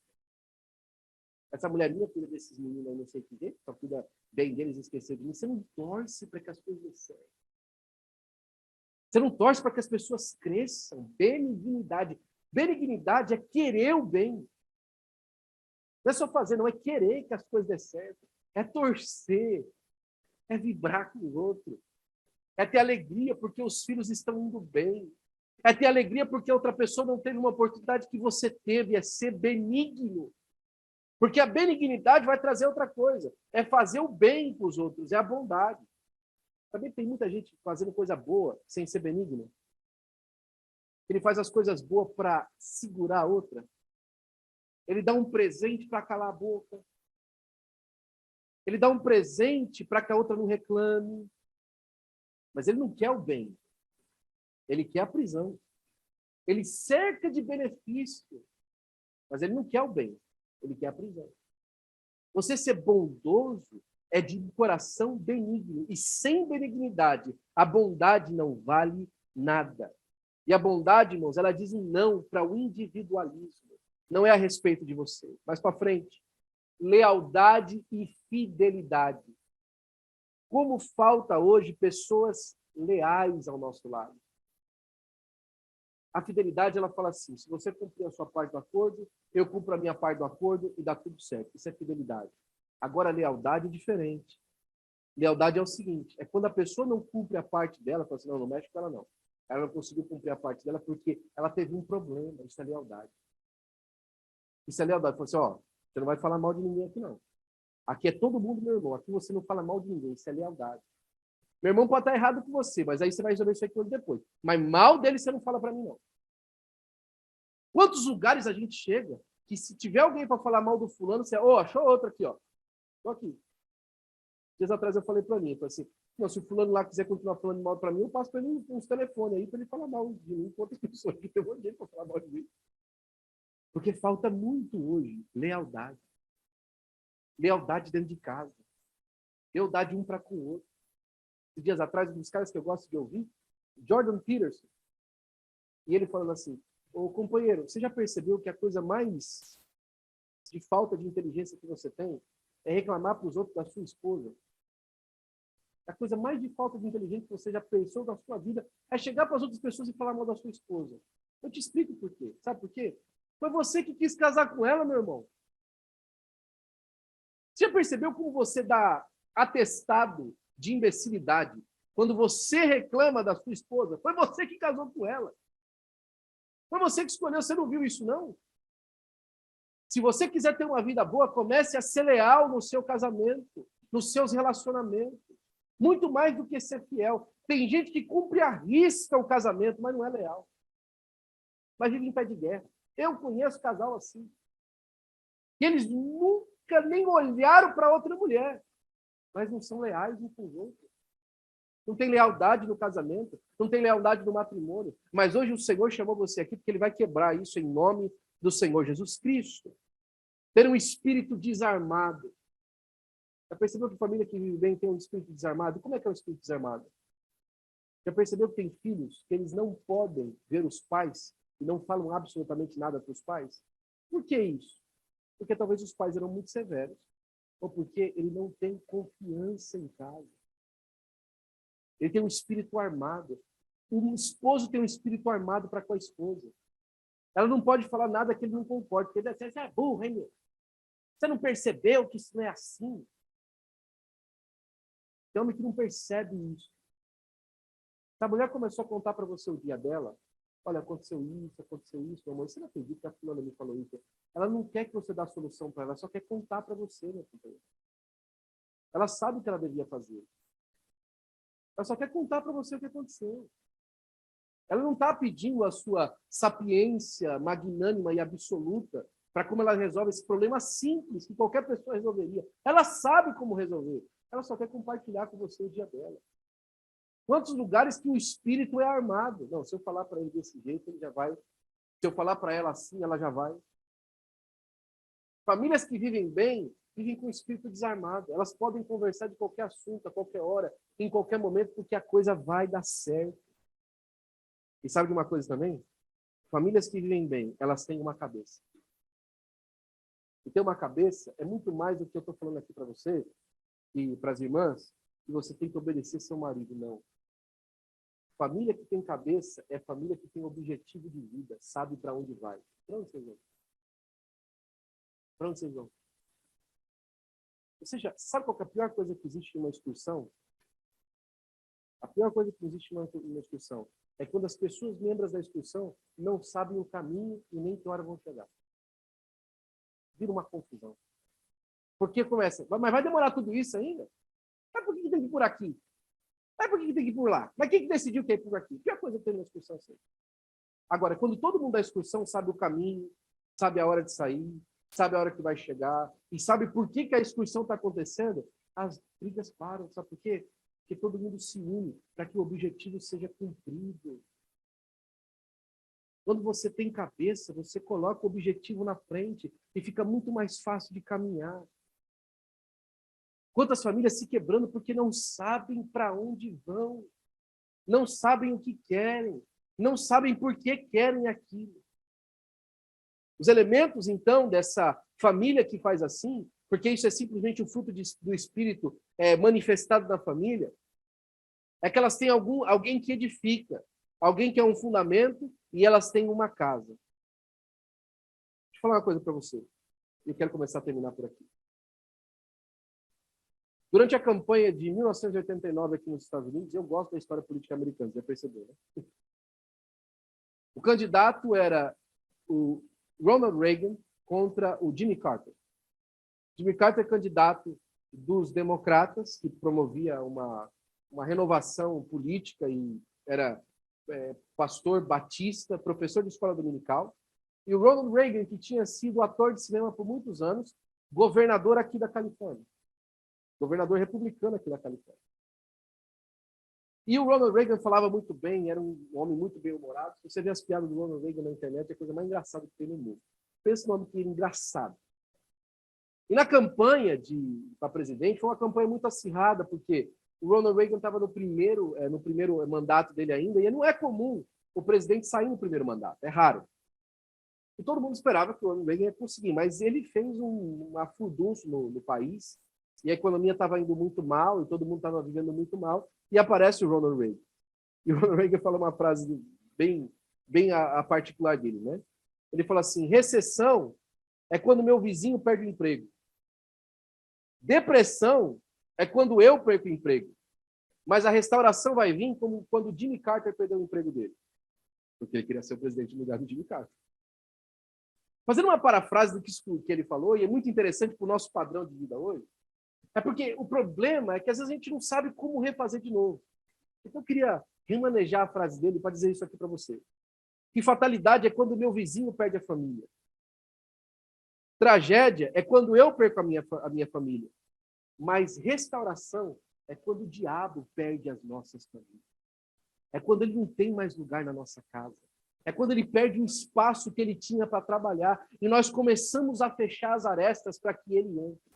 Essa mulher minha cuida desses meninos aí não sei o quê, só cuida bem deles e esquecer de mim. Você não torce para que as coisas dêem certo. Você não torce para que as pessoas cresçam. Benignidade. Benignidade é querer o bem. Não é só fazer, não é querer que as coisas dêem certo. É torcer. É vibrar com o outro. É ter alegria porque os filhos estão indo bem. É ter alegria porque outra pessoa não teve uma oportunidade que você teve. É ser benigno. Porque a benignidade vai trazer outra coisa. É fazer o bem para os outros. É a bondade. Também tem muita gente fazendo coisa boa sem ser benigno. Ele faz as coisas boas para segurar a outra. Ele dá um presente para calar a boca. Ele dá um presente para que a outra não reclame. Mas ele não quer o bem. Ele quer a prisão. Ele cerca de benefício. Mas ele não quer o bem. Ele quer a prisão. Você ser bondoso é de coração benigno. E sem benignidade, a bondade não vale nada. E a bondade, irmãos, ela diz um não para o individualismo. Não é a respeito de você. Mais para frente. Lealdade e fidelidade. Como falta hoje pessoas leais ao nosso lado. A fidelidade, ela fala assim, se você cumprir a sua parte do acordo, eu cumpro a minha parte do acordo e dá tudo certo. Isso é fidelidade. Agora, a lealdade é diferente. Lealdade é o seguinte, é quando a pessoa não cumpre a parte dela, fala assim, não mexe com ela não. Ela não conseguiu cumprir a parte dela porque ela teve um problema. Isso é lealdade. Isso é lealdade. Fala assim, você não vai falar mal de ninguém aqui não. Aqui é todo mundo meu irmão. Aqui você não fala mal de ninguém. Isso é lealdade. Meu irmão pode estar errado com você, mas aí você vai resolver isso aqui depois. Mas mal dele você não fala para mim, não. Quantos lugares a gente chega que se tiver alguém para falar mal do fulano, você, achou outro aqui, ó. Tô aqui. Dias atrás eu falei para mim, assim, se o fulano lá quiser continuar falando mal para mim, eu passo para ele uns telefones aí para ele falar mal de mim com outras pessoas que tem um monte de gente para falar mal de mim. Porque falta muito hoje lealdade. Lealdade dentro de casa. Lealdade um para com o outro. Dias atrás, um dos caras que eu gosto de ouvir, Jordan Peterson, e ele falando assim, companheiro, você já percebeu que a coisa mais de falta de inteligência que você tem é reclamar para os outros da sua esposa? A coisa mais de falta de inteligência que você já pensou na sua vida é chegar para as outras pessoas e falar mal da sua esposa. Eu te explico por quê. Sabe por quê? Foi você que quis casar com ela, meu irmão. Você já percebeu como você dá atestado de imbecilidade quando você reclama da sua esposa? Foi você que casou com ela. Foi você que escolheu. Você não viu isso, não? Se você quiser ter uma vida boa, comece a ser leal no seu casamento, nos seus relacionamentos. Muito mais do que ser fiel. Tem gente que cumpre à risca o casamento, mas não é leal. Mas vive em pé de guerra. Eu conheço casal assim. Que eles nunca nem olharam para outra mulher, mas não são leais uns com os outros. Não tem lealdade no casamento, não tem lealdade no matrimônio. Mas hoje o Senhor chamou você aqui porque Ele vai quebrar isso em nome do Senhor Jesus Cristo. Ter um espírito desarmado. Já percebeu que família que vive bem tem um espírito desarmado? Como é que é o espírito desarmado? Já percebeu que tem filhos que eles não podem ver os pais e não falam absolutamente nada para os pais? Por que isso? Porque talvez os pais eram muito severos, ou porque ele não tem confiança em casa. Ele tem um espírito armado. O esposo tem um espírito armado para com a esposa. Ela não pode falar nada que ele não concorde, porque ele diz, você é burro, hein, meu? Você não percebeu que isso não é assim? Tem homem que não percebe isso. Se a mulher começou a contar para você o dia dela, olha, aconteceu isso, meu amor, você não acredita que a fulana me falou isso? Ela não quer que você dê a solução para ela, só quer contar para você, meu companheiro. Ela sabe o que ela devia fazer. Ela só quer contar para você o que aconteceu. Ela não está pedindo a sua sapiência magnânima e absoluta para como ela resolve esse problema simples que qualquer pessoa resolveria. Ela sabe como resolver. Ela só quer compartilhar com você o dia dela. Quantos lugares que o espírito é armado? Não, se eu falar para ele desse jeito, ele já vai. Se eu falar para ela assim, ela já vai. Famílias que vivem bem, vivem com o espírito desarmado. Elas podem conversar de qualquer assunto, a qualquer hora, em qualquer momento, porque a coisa vai dar certo. E sabe de uma coisa também? Famílias que vivem bem, elas têm uma cabeça. E ter uma cabeça é muito mais do que eu estou falando aqui para você e para as irmãs, que você tem que obedecer seu marido, não. Família que tem cabeça é família que tem objetivo de vida, sabe para onde vai. Para onde vocês vão? Para onde vocês vão? Ou seja, sabe qual que é a pior coisa que existe numa excursão? A pior coisa que existe numa excursão é quando as pessoas membros da excursão não sabem o caminho e nem que hora vão chegar. Vira uma confusão. Porque começa, mas vai demorar tudo isso ainda? Mas por que tem que ir por aqui? Mas por que tem que ir por lá? Mas quem que decidiu que é ir por aqui? A pior coisa que tem na excursão assim. Agora, quando todo mundo da excursão sabe o caminho, sabe a hora de sair, sabe a hora que vai chegar, e sabe por que a excursão está acontecendo, as brigas param. Sabe por quê? Porque todo mundo se une para que o objetivo seja cumprido. Quando você tem cabeça, você coloca o objetivo na frente e fica muito mais fácil de caminhar. Quantas famílias se quebrando porque não sabem para onde vão, não sabem o que querem, não sabem por que querem aquilo. Os elementos, então, dessa família que faz assim, porque isso é simplesmente o fruto do Espírito manifestado na família, é que elas têm alguém que edifica, alguém que é um fundamento e elas têm uma casa. Deixa eu falar uma coisa para você. Eu quero começar a terminar por aqui. Durante a campanha de 1989 aqui nos Estados Unidos, eu gosto da história política americana, já percebeu, né? O candidato era o Ronald Reagan contra o Jimmy Carter. Jimmy Carter é candidato dos democratas, que promovia uma renovação política e era pastor batista, professor de escola dominical. E o Ronald Reagan, que tinha sido ator de cinema por muitos anos, governador aqui da Califórnia. Governador republicano aqui da Califórnia. E o Ronald Reagan falava muito bem, era um homem muito bem-humorado. Se você vê as piadas do Ronald Reagan na internet, é a coisa mais engraçada que tem no mundo. Pensa no nome que era engraçado. E na campanha para presidente, foi uma campanha muito acirrada, porque o Ronald Reagan estava no primeiro mandato dele ainda, e não é comum o presidente sair no primeiro mandato, é raro. E todo mundo esperava que o Ronald Reagan ia conseguir, mas ele fez um furdunço no país, e a economia estava indo muito mal, e todo mundo estava vivendo muito mal, e aparece o Ronald Reagan. E o Ronald Reagan fala uma frase bem a particular dele, né? Ele fala assim, recessão é quando meu vizinho perde o emprego. Depressão é quando eu perco o emprego. Mas a restauração vai vir como quando o Jimmy Carter perdeu o emprego dele. Porque ele queria ser o presidente no lugar do Jimmy Carter. Fazendo uma parafrase do que ele falou, e é muito interessante para o nosso padrão de vida hoje, É porque o problema é que às vezes a gente não sabe como refazer de novo. Então eu queria remanejar a frase dele para dizer isso aqui para você. Que fatalidade é quando o meu vizinho perde a família. Tragédia é quando eu perco a minha família. Mas restauração é quando o diabo perde as nossas famílias. É quando ele não tem mais lugar na nossa casa. É quando ele perde o espaço que ele tinha para trabalhar e nós começamos a fechar as arestas para que ele entre.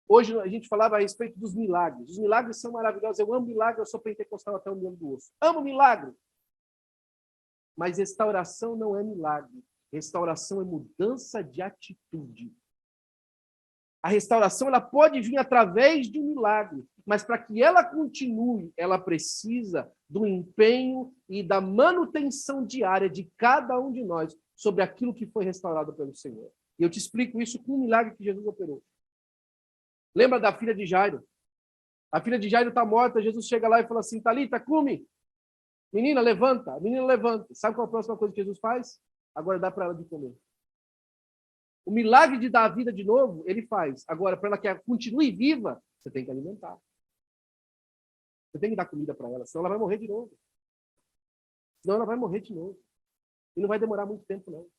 Hoje a gente falava a respeito dos milagres. Os milagres são maravilhosos. Eu amo milagre, eu sou pentecostal até o meu do osso. Amo milagre. Mas restauração não é milagre. Restauração é mudança de atitude. A restauração ela pode vir através de um milagre, mas para que ela continue, ela precisa do empenho e da manutenção diária de cada um de nós sobre aquilo que foi restaurado pelo Senhor. E eu te explico isso com um milagre que Jesus operou. Lembra da filha de Jairo? A filha de Jairo está morta, Jesus chega lá e fala assim, Talita, come. Menina, levanta. A menina levanta. Sabe qual é a próxima coisa que Jesus faz? Agora dá para ela de comer. O milagre de dar a vida de novo, ele faz. Agora, para ela que ela continue viva, você tem que alimentar. Você tem que dar comida para ela, senão ela vai morrer de novo. Senão ela vai morrer de novo. E não vai demorar muito tempo, não.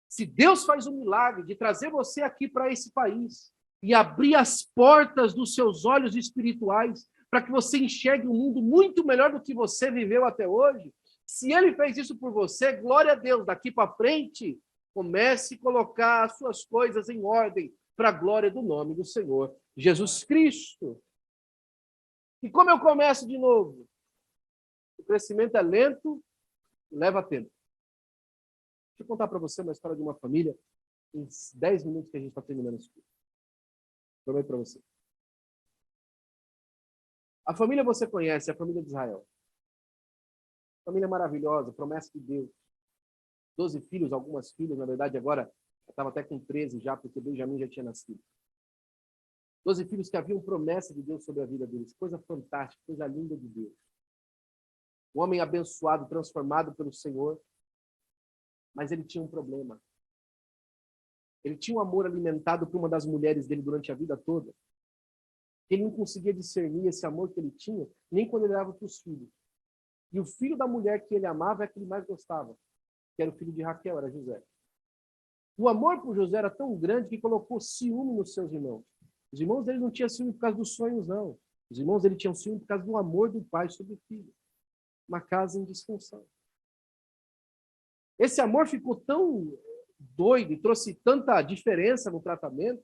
Se Deus faz um milagre de trazer você aqui para esse país e abrir as portas dos seus olhos espirituais para que você enxergue um mundo muito melhor do que você viveu até hoje, se ele fez isso por você, glória a Deus, daqui para frente, comece a colocar as suas coisas em ordem para a glória do nome do Senhor Jesus Cristo. E como eu começo de novo? O crescimento é lento e leva tempo. Deixa eu contar para você uma história de uma família em 10 minutos que a gente está terminando isso. Prometo para você. A família você conhece, a família de Israel. Família maravilhosa, promessa de Deus. 12 filhos, algumas filhas, na verdade agora estava até com 13 já, porque Benjamim já tinha nascido. 12 filhos que haviam promessa de Deus sobre a vida deles. Coisa fantástica, coisa linda de Deus. Um homem abençoado, transformado pelo Senhor, mas ele tinha um problema. Ele tinha um amor alimentado por uma das mulheres dele durante a vida toda. Ele não conseguia discernir esse amor que ele tinha, nem quando ele dava para os filhos. E o filho da mulher que ele amava é que ele mais gostava, que era o filho de Raquel, era José. O amor por José era tão grande que colocou ciúme nos seus irmãos. Os irmãos dele não tinham ciúme por causa dos sonhos, não. Os irmãos dele tinham ciúme por causa do amor do pai sobre o filho. Uma casa em disfunção. Esse amor ficou tão doido e trouxe tanta diferença no tratamento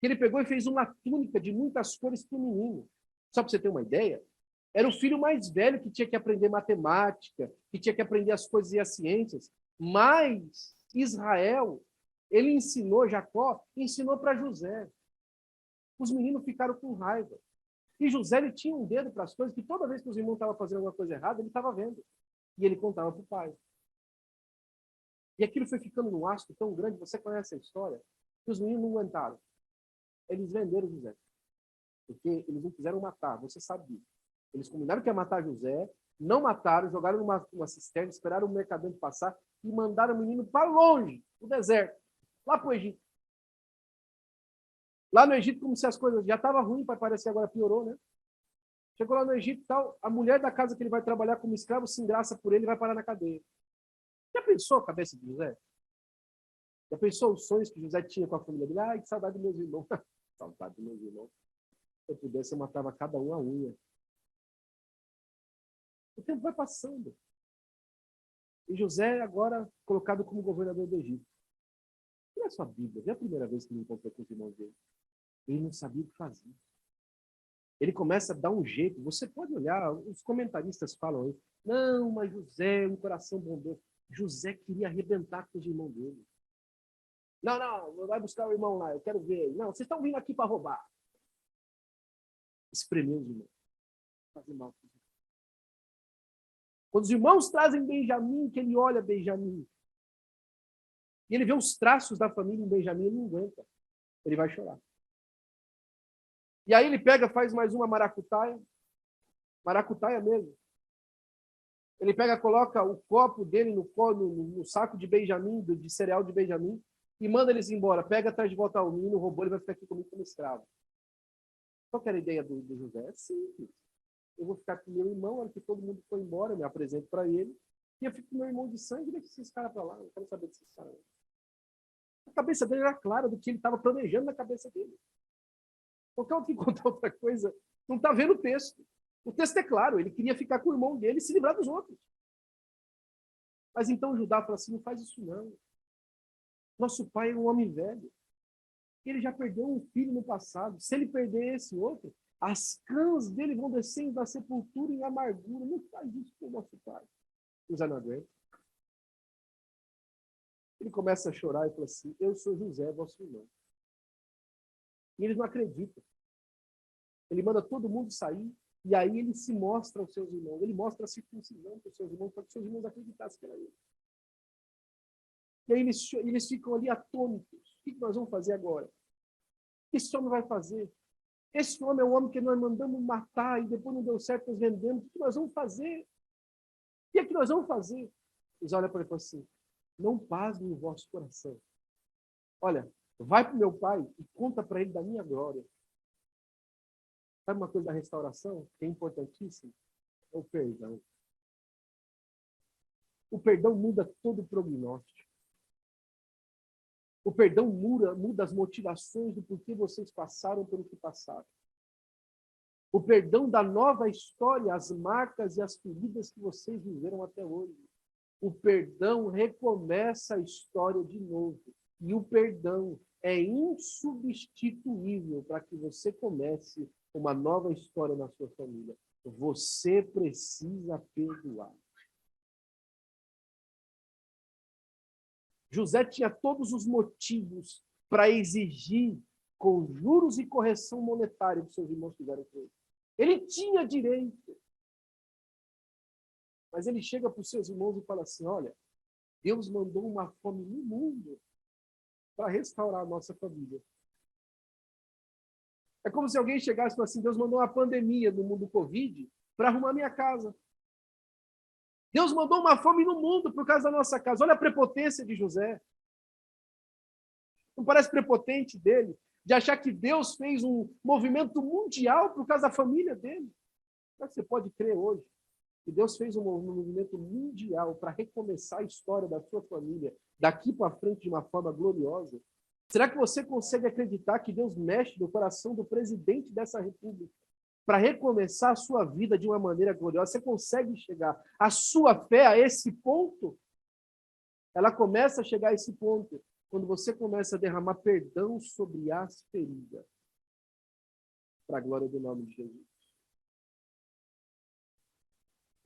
que ele pegou e fez uma túnica de muitas cores para o menino. Só para você ter uma ideia, era o filho mais velho que tinha que aprender matemática, que tinha que aprender as coisas e as ciências. Mas Israel, ele ensinou, Jacó, ensinou para José. Os meninos ficaram com raiva. E José, ele tinha um dedo para as coisas que toda vez que os irmãos estavam fazendo alguma coisa errada, ele estava vendo. E ele contava para o pai. E aquilo foi ficando num astro tão grande, você conhece a história, que os meninos não aguentaram. Eles venderam José. Porque eles não quiseram matar, você sabe disso. Eles combinaram que ia matar José, não mataram, jogaram numa cisterna, esperaram o mercader passar e mandaram o menino para longe, no deserto, lá para o Egito. Lá no Egito, como se as coisas já estavam ruins, para parecer agora piorou, né? Chegou lá no Egito e tal, a mulher da casa que ele vai trabalhar como escravo se engraça por ele e vai parar na cadeia. Já pensou a cabeça de José? Já pensou os sonhos que José tinha com a família dele? Ai, que saudade dos meus irmãos. Saudade dos meus irmãos. Se eu pudesse, eu matava cada um a unha. O tempo vai passando. E José agora colocado como governador do Egito. Olha a sua Bíblia. Vê a primeira vez que ele encontrou com os irmãos dele. Ele não sabia o que fazer. Ele começa a dar um jeito. Você pode olhar, os comentaristas falam aí. Não, mas José, um coração bondoso. José queria arrebentar com os irmãos dele. Não, vai buscar o irmão lá, eu quero ver. Não, vocês estão vindo aqui para roubar. Espremeu os irmãos. Fazer mal. Quando os irmãos trazem Benjamim, que ele olha Benjamim, e ele vê os traços da família em Benjamim, ele não aguenta. Ele vai chorar. E aí ele pega, faz mais uma maracutaia mesmo. Ele pega, coloca o copo dele no saco de Benjamim, de cereal de Benjamim, e manda eles embora. Pega, traz de volta o menino, roubou, ele vai ficar aqui comigo como escravo. Qual que era a ideia do José? É simples. Eu vou ficar com meu irmão, a hora que todo mundo for embora, eu me apresento para ele, e eu fico com meu irmão de sangue, deixa esses caras para lá, eu não quero saber desses caras. A cabeça dele era clara do que ele estava planejando na cabeça dele. Qualquer outro que contar outra coisa, não está vendo o texto. O texto é claro, ele queria ficar com o irmão dele e se livrar dos outros. Mas então Judá fala assim, não faz isso não. Nosso pai é um homem velho. Ele já perdeu um filho no passado. Se ele perder esse outro, as cãs dele vão descendo da sepultura em amargura. Não faz isso com o nosso pai. José não aguenta. Ele começa a chorar e fala assim, eu sou José, vosso irmão. E eles não acreditam. Ele manda todo mundo sair, e aí ele se mostra aos seus irmãos. Ele mostra a circuncisão para os seus irmãos, para que os seus irmãos acreditassem que era ele. E aí eles ficam ali atônitos. O que nós vamos fazer agora? O que esse homem vai fazer? Esse homem é o homem que nós mandamos matar, e depois não deu certo, nós vendemos. O que nós vamos fazer? O que é que nós vamos fazer? Eles olham para ele e falam assim, não pasme o vosso coração. Olha, vai para o meu pai e conta para ele da minha glória. Sabe uma coisa da restauração que é importantíssima? É o perdão. O perdão muda todo o prognóstico. O perdão muda as motivações do porquê vocês passaram pelo que passaram. O perdão dá nova história às marcas e às feridas que vocês viveram até hoje. O perdão recomeça a história de novo. E o perdão é insubstituível para que você comece uma nova história na sua família. Você precisa perdoar. José tinha todos os motivos para exigir com juros e correção monetária que seus irmãos fizeram com ele. Ele tinha direito. Mas ele chega para os seus irmãos e fala assim, olha, Deus mandou uma fome no mundo para restaurar a nossa família. É como se alguém chegasse e falasse assim, Deus mandou uma pandemia no mundo Covid para arrumar minha casa. Deus mandou uma fome no mundo por causa da nossa casa. Olha a prepotência de José. Não parece prepotente dele de achar que Deus fez um movimento mundial por causa da família dele? Como você pode crer hoje que Deus fez um movimento mundial para recomeçar a história da sua família daqui para frente de uma forma gloriosa? Será que você consegue acreditar que Deus mexe no coração do presidente dessa república para recomeçar a sua vida de uma maneira gloriosa? Você consegue chegar a sua fé a esse ponto? Ela começa a chegar a esse ponto quando você começa a derramar perdão sobre as feridas. Para a glória do nome de Jesus.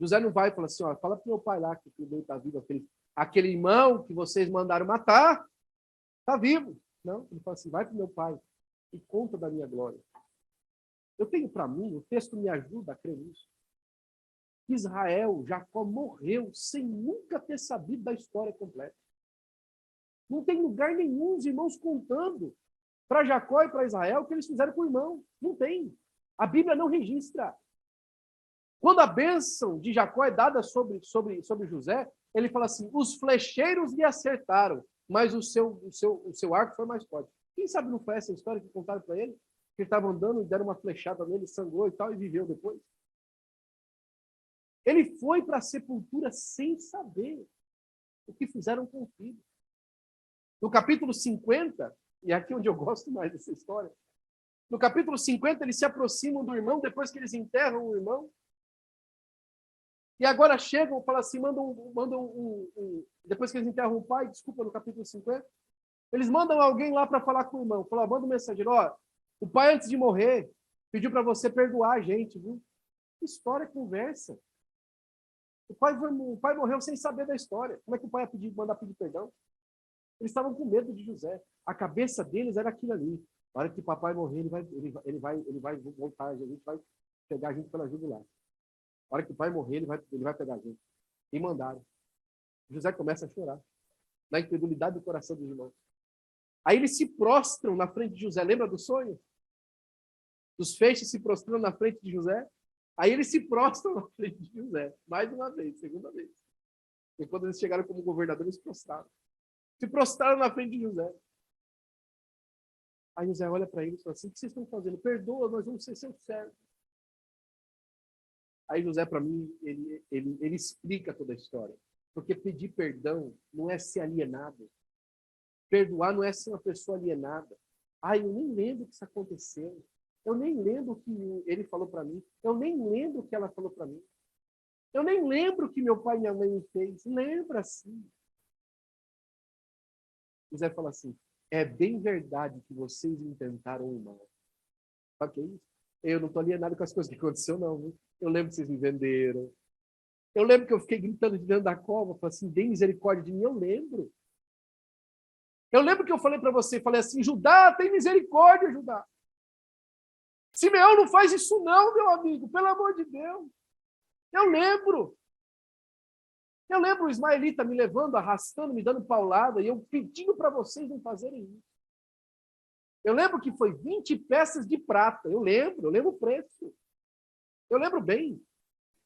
José não vai e fala assim, ó, fala para o meu pai lá que o está vivo, aquele irmão que vocês mandaram matar, está vivo. Não, ele fala assim, vai para o meu pai e conta da minha glória. Eu tenho para mim, o texto me ajuda a crer nisso. Israel, Jacó morreu sem nunca ter sabido da história completa. Não tem lugar nenhum os irmãos contando para Jacó e para Israel o que eles fizeram com o irmão. Não tem. A Bíblia não registra. Quando a bênção de Jacó é dada sobre José, ele fala assim, os flecheiros lhe acertaram, mas o seu arco foi mais forte. Quem sabe não foi essa história que contaram para ele? Que ele estava andando e deram uma flechada nele, sangrou e tal, e viveu depois. Ele foi para a sepultura sem saber o que fizeram com o filho. No capítulo 50, e aqui é onde eu gosto mais dessa história, no capítulo 50 eles se aproximam do irmão, depois que eles enterram o irmão, e agora chegam e falam assim, depois que eles enterram o pai, desculpa, no capítulo 50, eles mandam alguém lá para falar com o irmão, falam, manda um mensageiro, ó, o pai antes de morrer pediu para você perdoar a gente, viu? Que história, conversa. O pai morreu sem saber da história. Como é que o pai ia mandar pedir perdão? Eles estavam com medo de José. A cabeça deles era aquilo ali. Na hora que o papai morrer, ele vai voltar, a gente vai pegar a gente pela jugular. Na hora que o pai morrer, ele vai pegar a gente. E mandaram. José começa a chorar. Na incredulidade do coração dos irmãos. Aí eles se prostram na frente de José. Lembra do sonho? Os feixes se prostrando na frente de José. Aí eles se prostram na frente de José. Mais uma vez, segunda vez. E quando eles chegaram como governador, eles prostraram. Se prostraram na frente de José. Aí José olha para eles e fala assim, o que vocês estão fazendo? Perdoa, nós vamos ser seus servos. Aí José, para mim, ele explica toda a história. Porque pedir perdão não é ser alienado. Perdoar não é ser uma pessoa alienada. Eu nem lembro que isso aconteceu. Eu nem lembro o que ele falou para mim. Eu nem lembro o que ela falou para mim. Eu nem lembro o que meu pai e minha mãe me fez. Lembra sim. José fala assim, é bem verdade que vocês me tentaram o mal. Sabe o que é isso? Eu não estou alienado com as coisas que aconteceram, não. Viu? Eu lembro que vocês me venderam. Eu lembro que eu fiquei gritando de dentro da cova, falei assim, dê misericórdia de mim. Eu lembro. Eu lembro que eu falei para você, falei assim, Judá, tem misericórdia, Judá. Simeão não faz isso não, meu amigo, pelo amor de Deus. Eu lembro. Eu lembro o ismaelita me levando, arrastando, me dando paulada, e eu pedindo para vocês não fazerem isso. Eu lembro que foi 20 peças de prata. Eu lembro o preço. Eu lembro bem.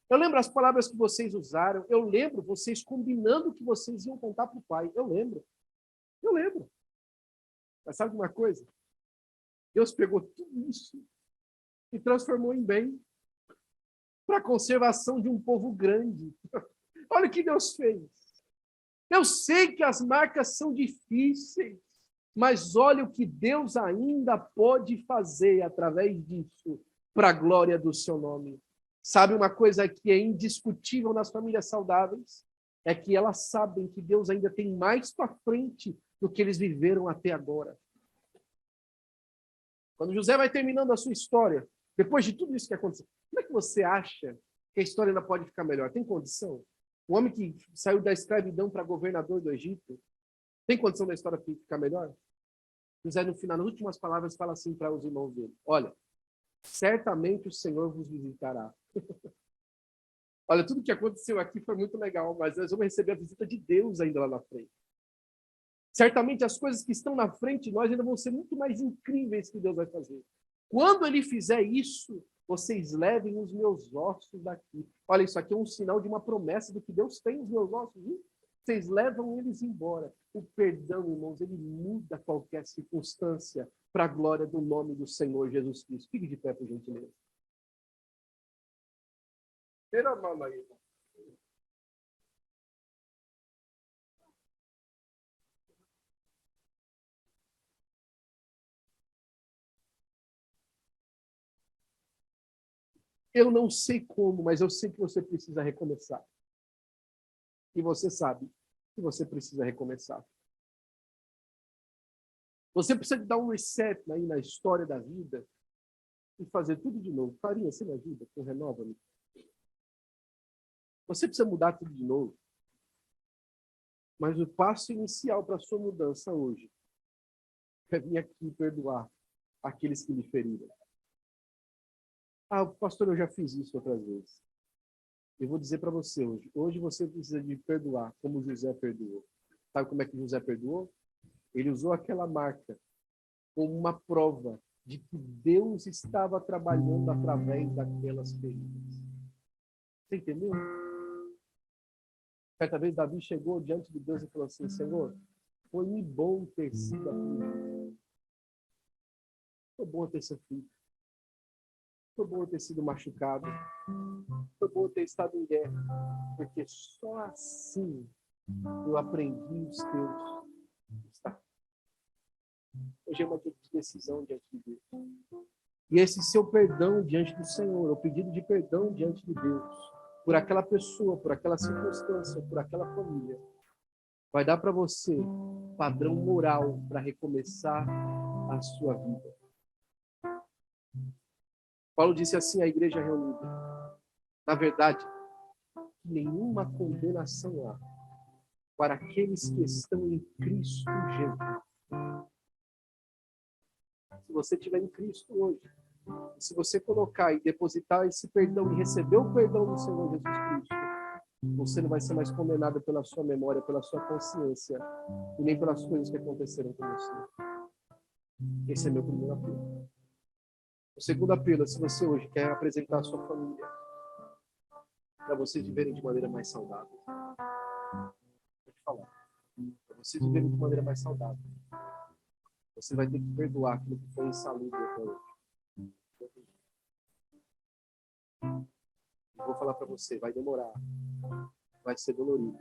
Eu lembro as palavras que vocês usaram. Eu lembro vocês combinando que vocês iam contar para o pai. Eu lembro. Mas sabe uma coisa? Deus pegou tudo isso e transformou em bem para a conservação de um povo grande. Olha o que Deus fez. Eu sei que as marcas são difíceis, mas olha o que Deus ainda pode fazer através disso para a glória do seu nome. Sabe uma coisa que é indiscutível nas famílias saudáveis? É que elas sabem que Deus ainda tem mais para frente do que eles viveram até agora. Quando José vai terminando a sua história, depois de tudo isso que aconteceu, como é que você acha que a história ainda pode ficar melhor? Tem condição? O homem que saiu da escravidão para governador do Egito, tem condição da história ficar melhor? José, no final, nas últimas palavras, fala assim para os irmãos dele, olha, certamente o Senhor vos visitará. Olha, tudo que aconteceu aqui foi muito legal, mas nós vamos receber a visita de Deus ainda lá na frente. Certamente as coisas que estão na frente de nós ainda vão ser muito mais incríveis que Deus vai fazer. Quando Ele fizer isso, vocês levem os meus ossos daqui. Olha, isso aqui é um sinal de uma promessa do que Deus tem os meus ossos. Viu? Vocês levam eles embora. O perdão, irmãos, ele muda qualquer circunstância para a glória do nome do Senhor Jesus Cristo. Fique de pé, por gentileza. Eu não sei como, mas eu sei que você precisa recomeçar. E você sabe que você precisa recomeçar. Você precisa dar um reset aí na história da vida e fazer tudo de novo. Farinha, você me ajuda? Renova-me. Você precisa mudar tudo de novo. Mas o passo inicial para a sua mudança hoje é vir aqui perdoar aqueles que lhe feriram. Pastor, eu já fiz isso outras vezes. Eu vou dizer para você hoje. Hoje você precisa de perdoar como José perdoou. Sabe como é que José perdoou? Ele usou aquela marca como uma prova de que Deus estava trabalhando através daquelas feridas. Você entendeu? Certa vez Davi chegou diante de Deus e falou assim, Senhor, foi-me bom ter sido aflito. Foi bom ter sido aflito. Foi bom ter sido machucado. Foi bom ter estado em guerra. Porque só assim eu aprendi os teus. Hoje é uma decisão diante de Deus. E esse seu perdão diante do Senhor, o pedido de perdão diante de Deus, por aquela pessoa, por aquela circunstância, por aquela família, vai dar para você padrão moral para recomeçar a sua vida. Paulo disse assim à igreja reunida, na verdade, nenhuma condenação há para aqueles que estão em Cristo Jesus. Se você estiver em Cristo hoje, se você colocar e depositar esse perdão e receber o perdão do Senhor Jesus Cristo, você não vai ser mais condenado pela sua memória, pela sua consciência, e nem pelas coisas que aconteceram com você. Esse é meu primeiro apelo. O segundo apelo é se você hoje quer apresentar a sua família para vocês viverem de maneira mais saudável. Vou te falar. preciso viver de maneira mais saudável. Você vai ter que perdoar aquilo que foi insalubre até hoje. Vou falar para você, vai demorar, vai ser dolorido.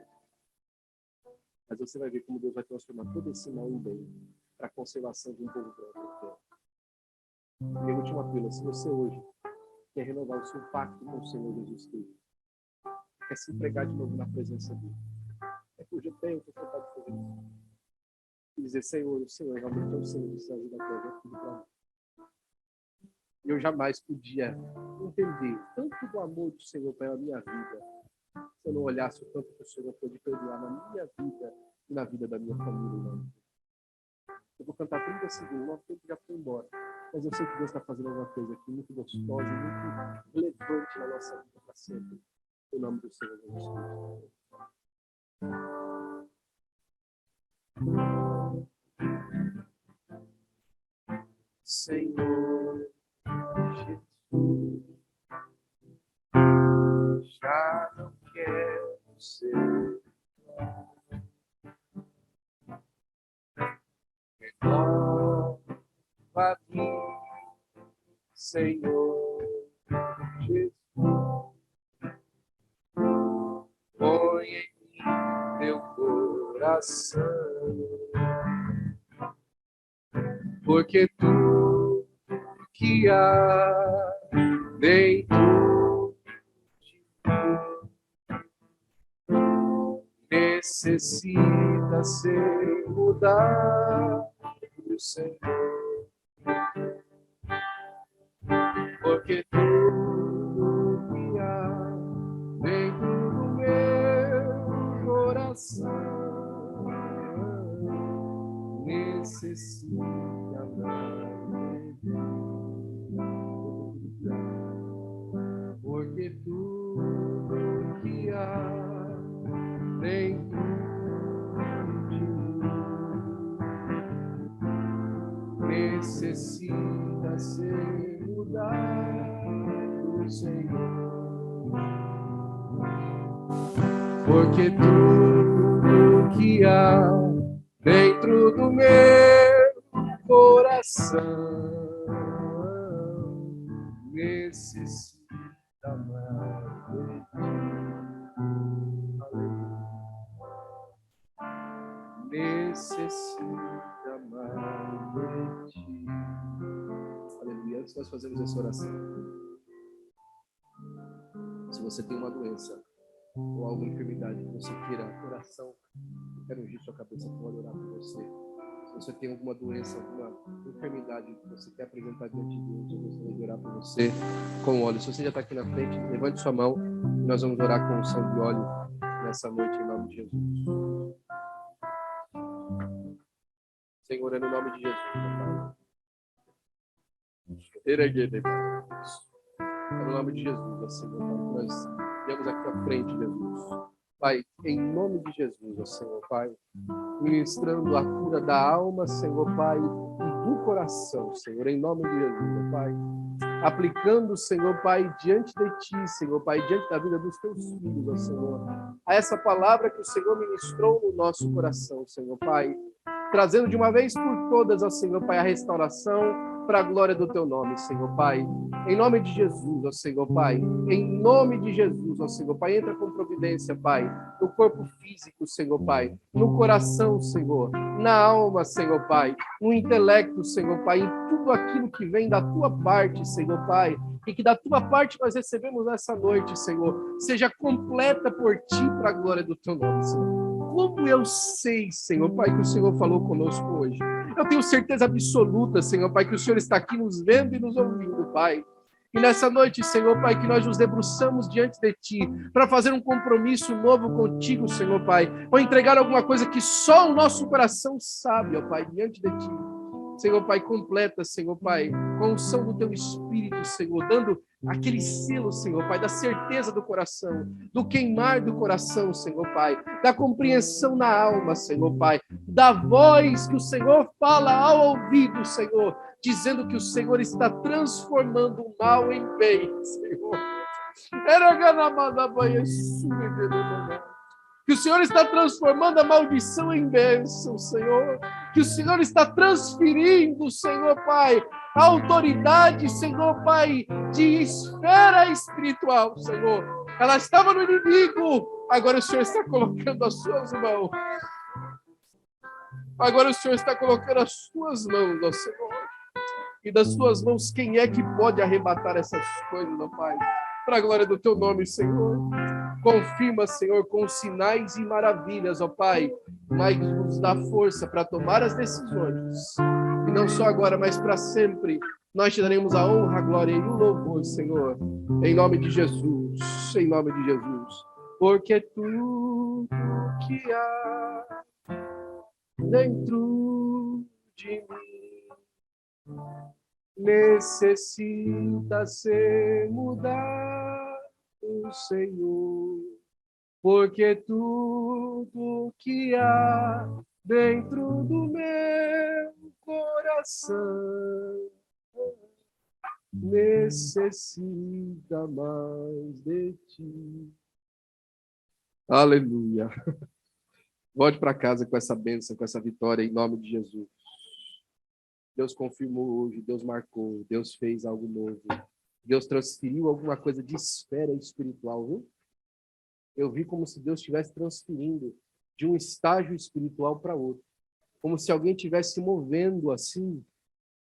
Mas você vai ver como Deus vai transformar todo esse mal em bem para a conservação de um povo branco. Em última fila, se você hoje quer renovar o seu pacto com o Senhor Jesus Cristo, quer se entregar de novo na presença dele, é que hoje eu tenho vontade de fazer isso. E dizer, Senhor, o Senhor realmente é o Senhor de Israel da terra, é tudo para mim. E eu jamais podia entender tanto do amor do Senhor pela minha vida, se eu não olhasse o tanto que o Senhor pode perdoar na minha vida e na vida da minha família. Eu vou cantar 30 segundos, o tempo já foi embora. Mas eu sei que Deus está fazendo alguma coisa aqui muito gostosa, muito relevante na nossa vida para sempre. Em nome do Senhor Jesus Cristo. Senhor Jesus, já não quero ser renova-me, Senhor Jesus, põe em mim teu coração, porque tudo que há dentro necessita ser mudado, Senhor, porque tudo que há dentro do meu coração necessita mais de Deus, porque tudo que há dentro de mim necessita ser mudado, Senhor, porque tudo que há dentro do meu coração necessita mais de ti. Necessita mais de ti. Aleluia. Antes de nós fazermos essa oração, se você tem uma doença ou alguma enfermidade que você queira oração, eu quero ungir sua cabeça para orar por você. Se você tem alguma doença, alguma enfermidade que você quer apresentar diante de Deus, eu gostaria de orar por você com óleo. Se você já está aqui na frente, levante sua mão e nós vamos orar com unção de óleo nessa noite, em nome de Jesus. Senhor, é no nome de Jesus, Pai. É no nome de Jesus, Senhor, Pai, que nós viemos aqui à frente, Jesus. Pai, em nome de Jesus, Senhor, Pai, ministrando a cura da alma, Senhor, Pai, e do coração, Senhor, em nome de Jesus, Pai. Aplicando, Senhor, Pai, diante de Ti, Senhor, Pai, diante da vida dos Teus filhos, Senhor, a essa palavra que o Senhor ministrou no nosso coração, Senhor, Pai, trazendo de uma vez por todas, ó Senhor, Pai, a restauração para a glória do Teu nome, Senhor, Pai. Em nome de Jesus, ó Senhor, Pai. Em nome de Jesus, ó Senhor, Pai. Entra com providência, Pai, no corpo físico, Senhor, Pai. No coração, Senhor. Na alma, Senhor, Pai. No intelecto, Senhor, Pai. Em tudo aquilo que vem da Tua parte, Senhor, Pai. E que da Tua parte nós recebemos nessa noite, Senhor. Seja completa por Ti para a glória do Teu nome, Senhor. Como eu sei, Senhor, Pai, que o Senhor falou conosco hoje. Eu tenho certeza absoluta, Senhor, Pai, que o Senhor está aqui nos vendo e nos ouvindo, Pai. E nessa noite, Senhor, Pai, que nós nos debruçamos diante de Ti para fazer um compromisso novo contigo, Senhor, Pai. Ou entregar alguma coisa que só o nosso coração sabe, ó Pai, diante de Ti. Senhor, Pai, completa, Senhor, Pai, com a unção do Teu Espírito, Senhor, dando aquele selo, Senhor, Pai, da certeza do coração, do queimar do coração, Senhor, Pai, da compreensão na alma, Senhor, Pai, da voz que o Senhor fala ao ouvido, Senhor, dizendo que o Senhor está transformando o mal em bem, Senhor. que o Senhor está transformando a maldição em bênção, Senhor, que o Senhor está transferindo, Senhor Pai, a autoridade, Senhor Pai, de esfera espiritual, Senhor. Ela estava no inimigo, agora o Senhor está colocando as suas mãos. Agora o Senhor está colocando as suas mãos, ó Senhor. E das suas mãos, quem é que pode arrebatar essas coisas, ó Pai? Para a glória do teu nome, Senhor. Confirma, Senhor, com sinais e maravilhas, ó Pai. Mas nos dá força para tomar as decisões. E não só agora, mas para sempre. Nós te daremos a honra, a glória e o louvor, Senhor. Em nome de Jesus. Em nome de Jesus. Porque tudo que há dentro de mim necessita ser mudado, Senhor, porque tudo que há dentro do meu coração necessita mais de ti. Aleluia. Volte para casa com essa bênção, com essa vitória, em nome de Jesus. Deus confirmou hoje, Deus marcou, Deus fez algo novo. Deus transferiu alguma coisa de esfera espiritual, viu? Eu vi como se Deus estivesse transferindo de um estágio espiritual para outro. Como se alguém estivesse movendo, assim,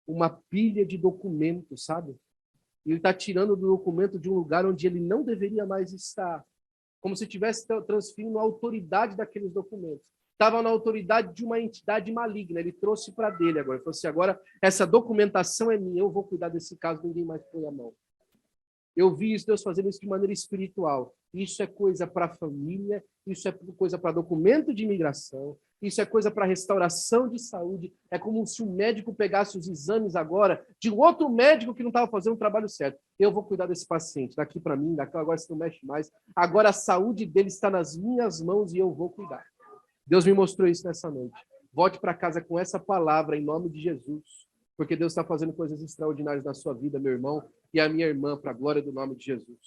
uma pilha de documentos, sabe? E ele está tirando do documento de um lugar onde ele não deveria mais estar. Como se estivesse transferindo a autoridade daqueles documentos. Estava na autoridade de uma entidade maligna, ele trouxe para dele agora. Ele falou assim, agora essa documentação é minha, eu vou cuidar desse caso, ninguém mais põe a mão. Eu vi isso, Deus fazendo isso de maneira espiritual. Isso é coisa para a família, isso é coisa para documento de imigração, isso é coisa para restauração de saúde. É como se um médico pegasse os exames agora de um outro médico que não estava fazendo o trabalho certo. Eu vou cuidar desse paciente, daqui para mim, daqui agora você não mexe mais. Agora a saúde dele está nas minhas mãos e eu vou cuidar. Deus me mostrou isso nessa noite. Volte para casa com essa palavra em nome de Jesus, porque Deus está fazendo coisas extraordinárias na sua vida, meu irmão, e a minha irmã, para a glória do nome de Jesus.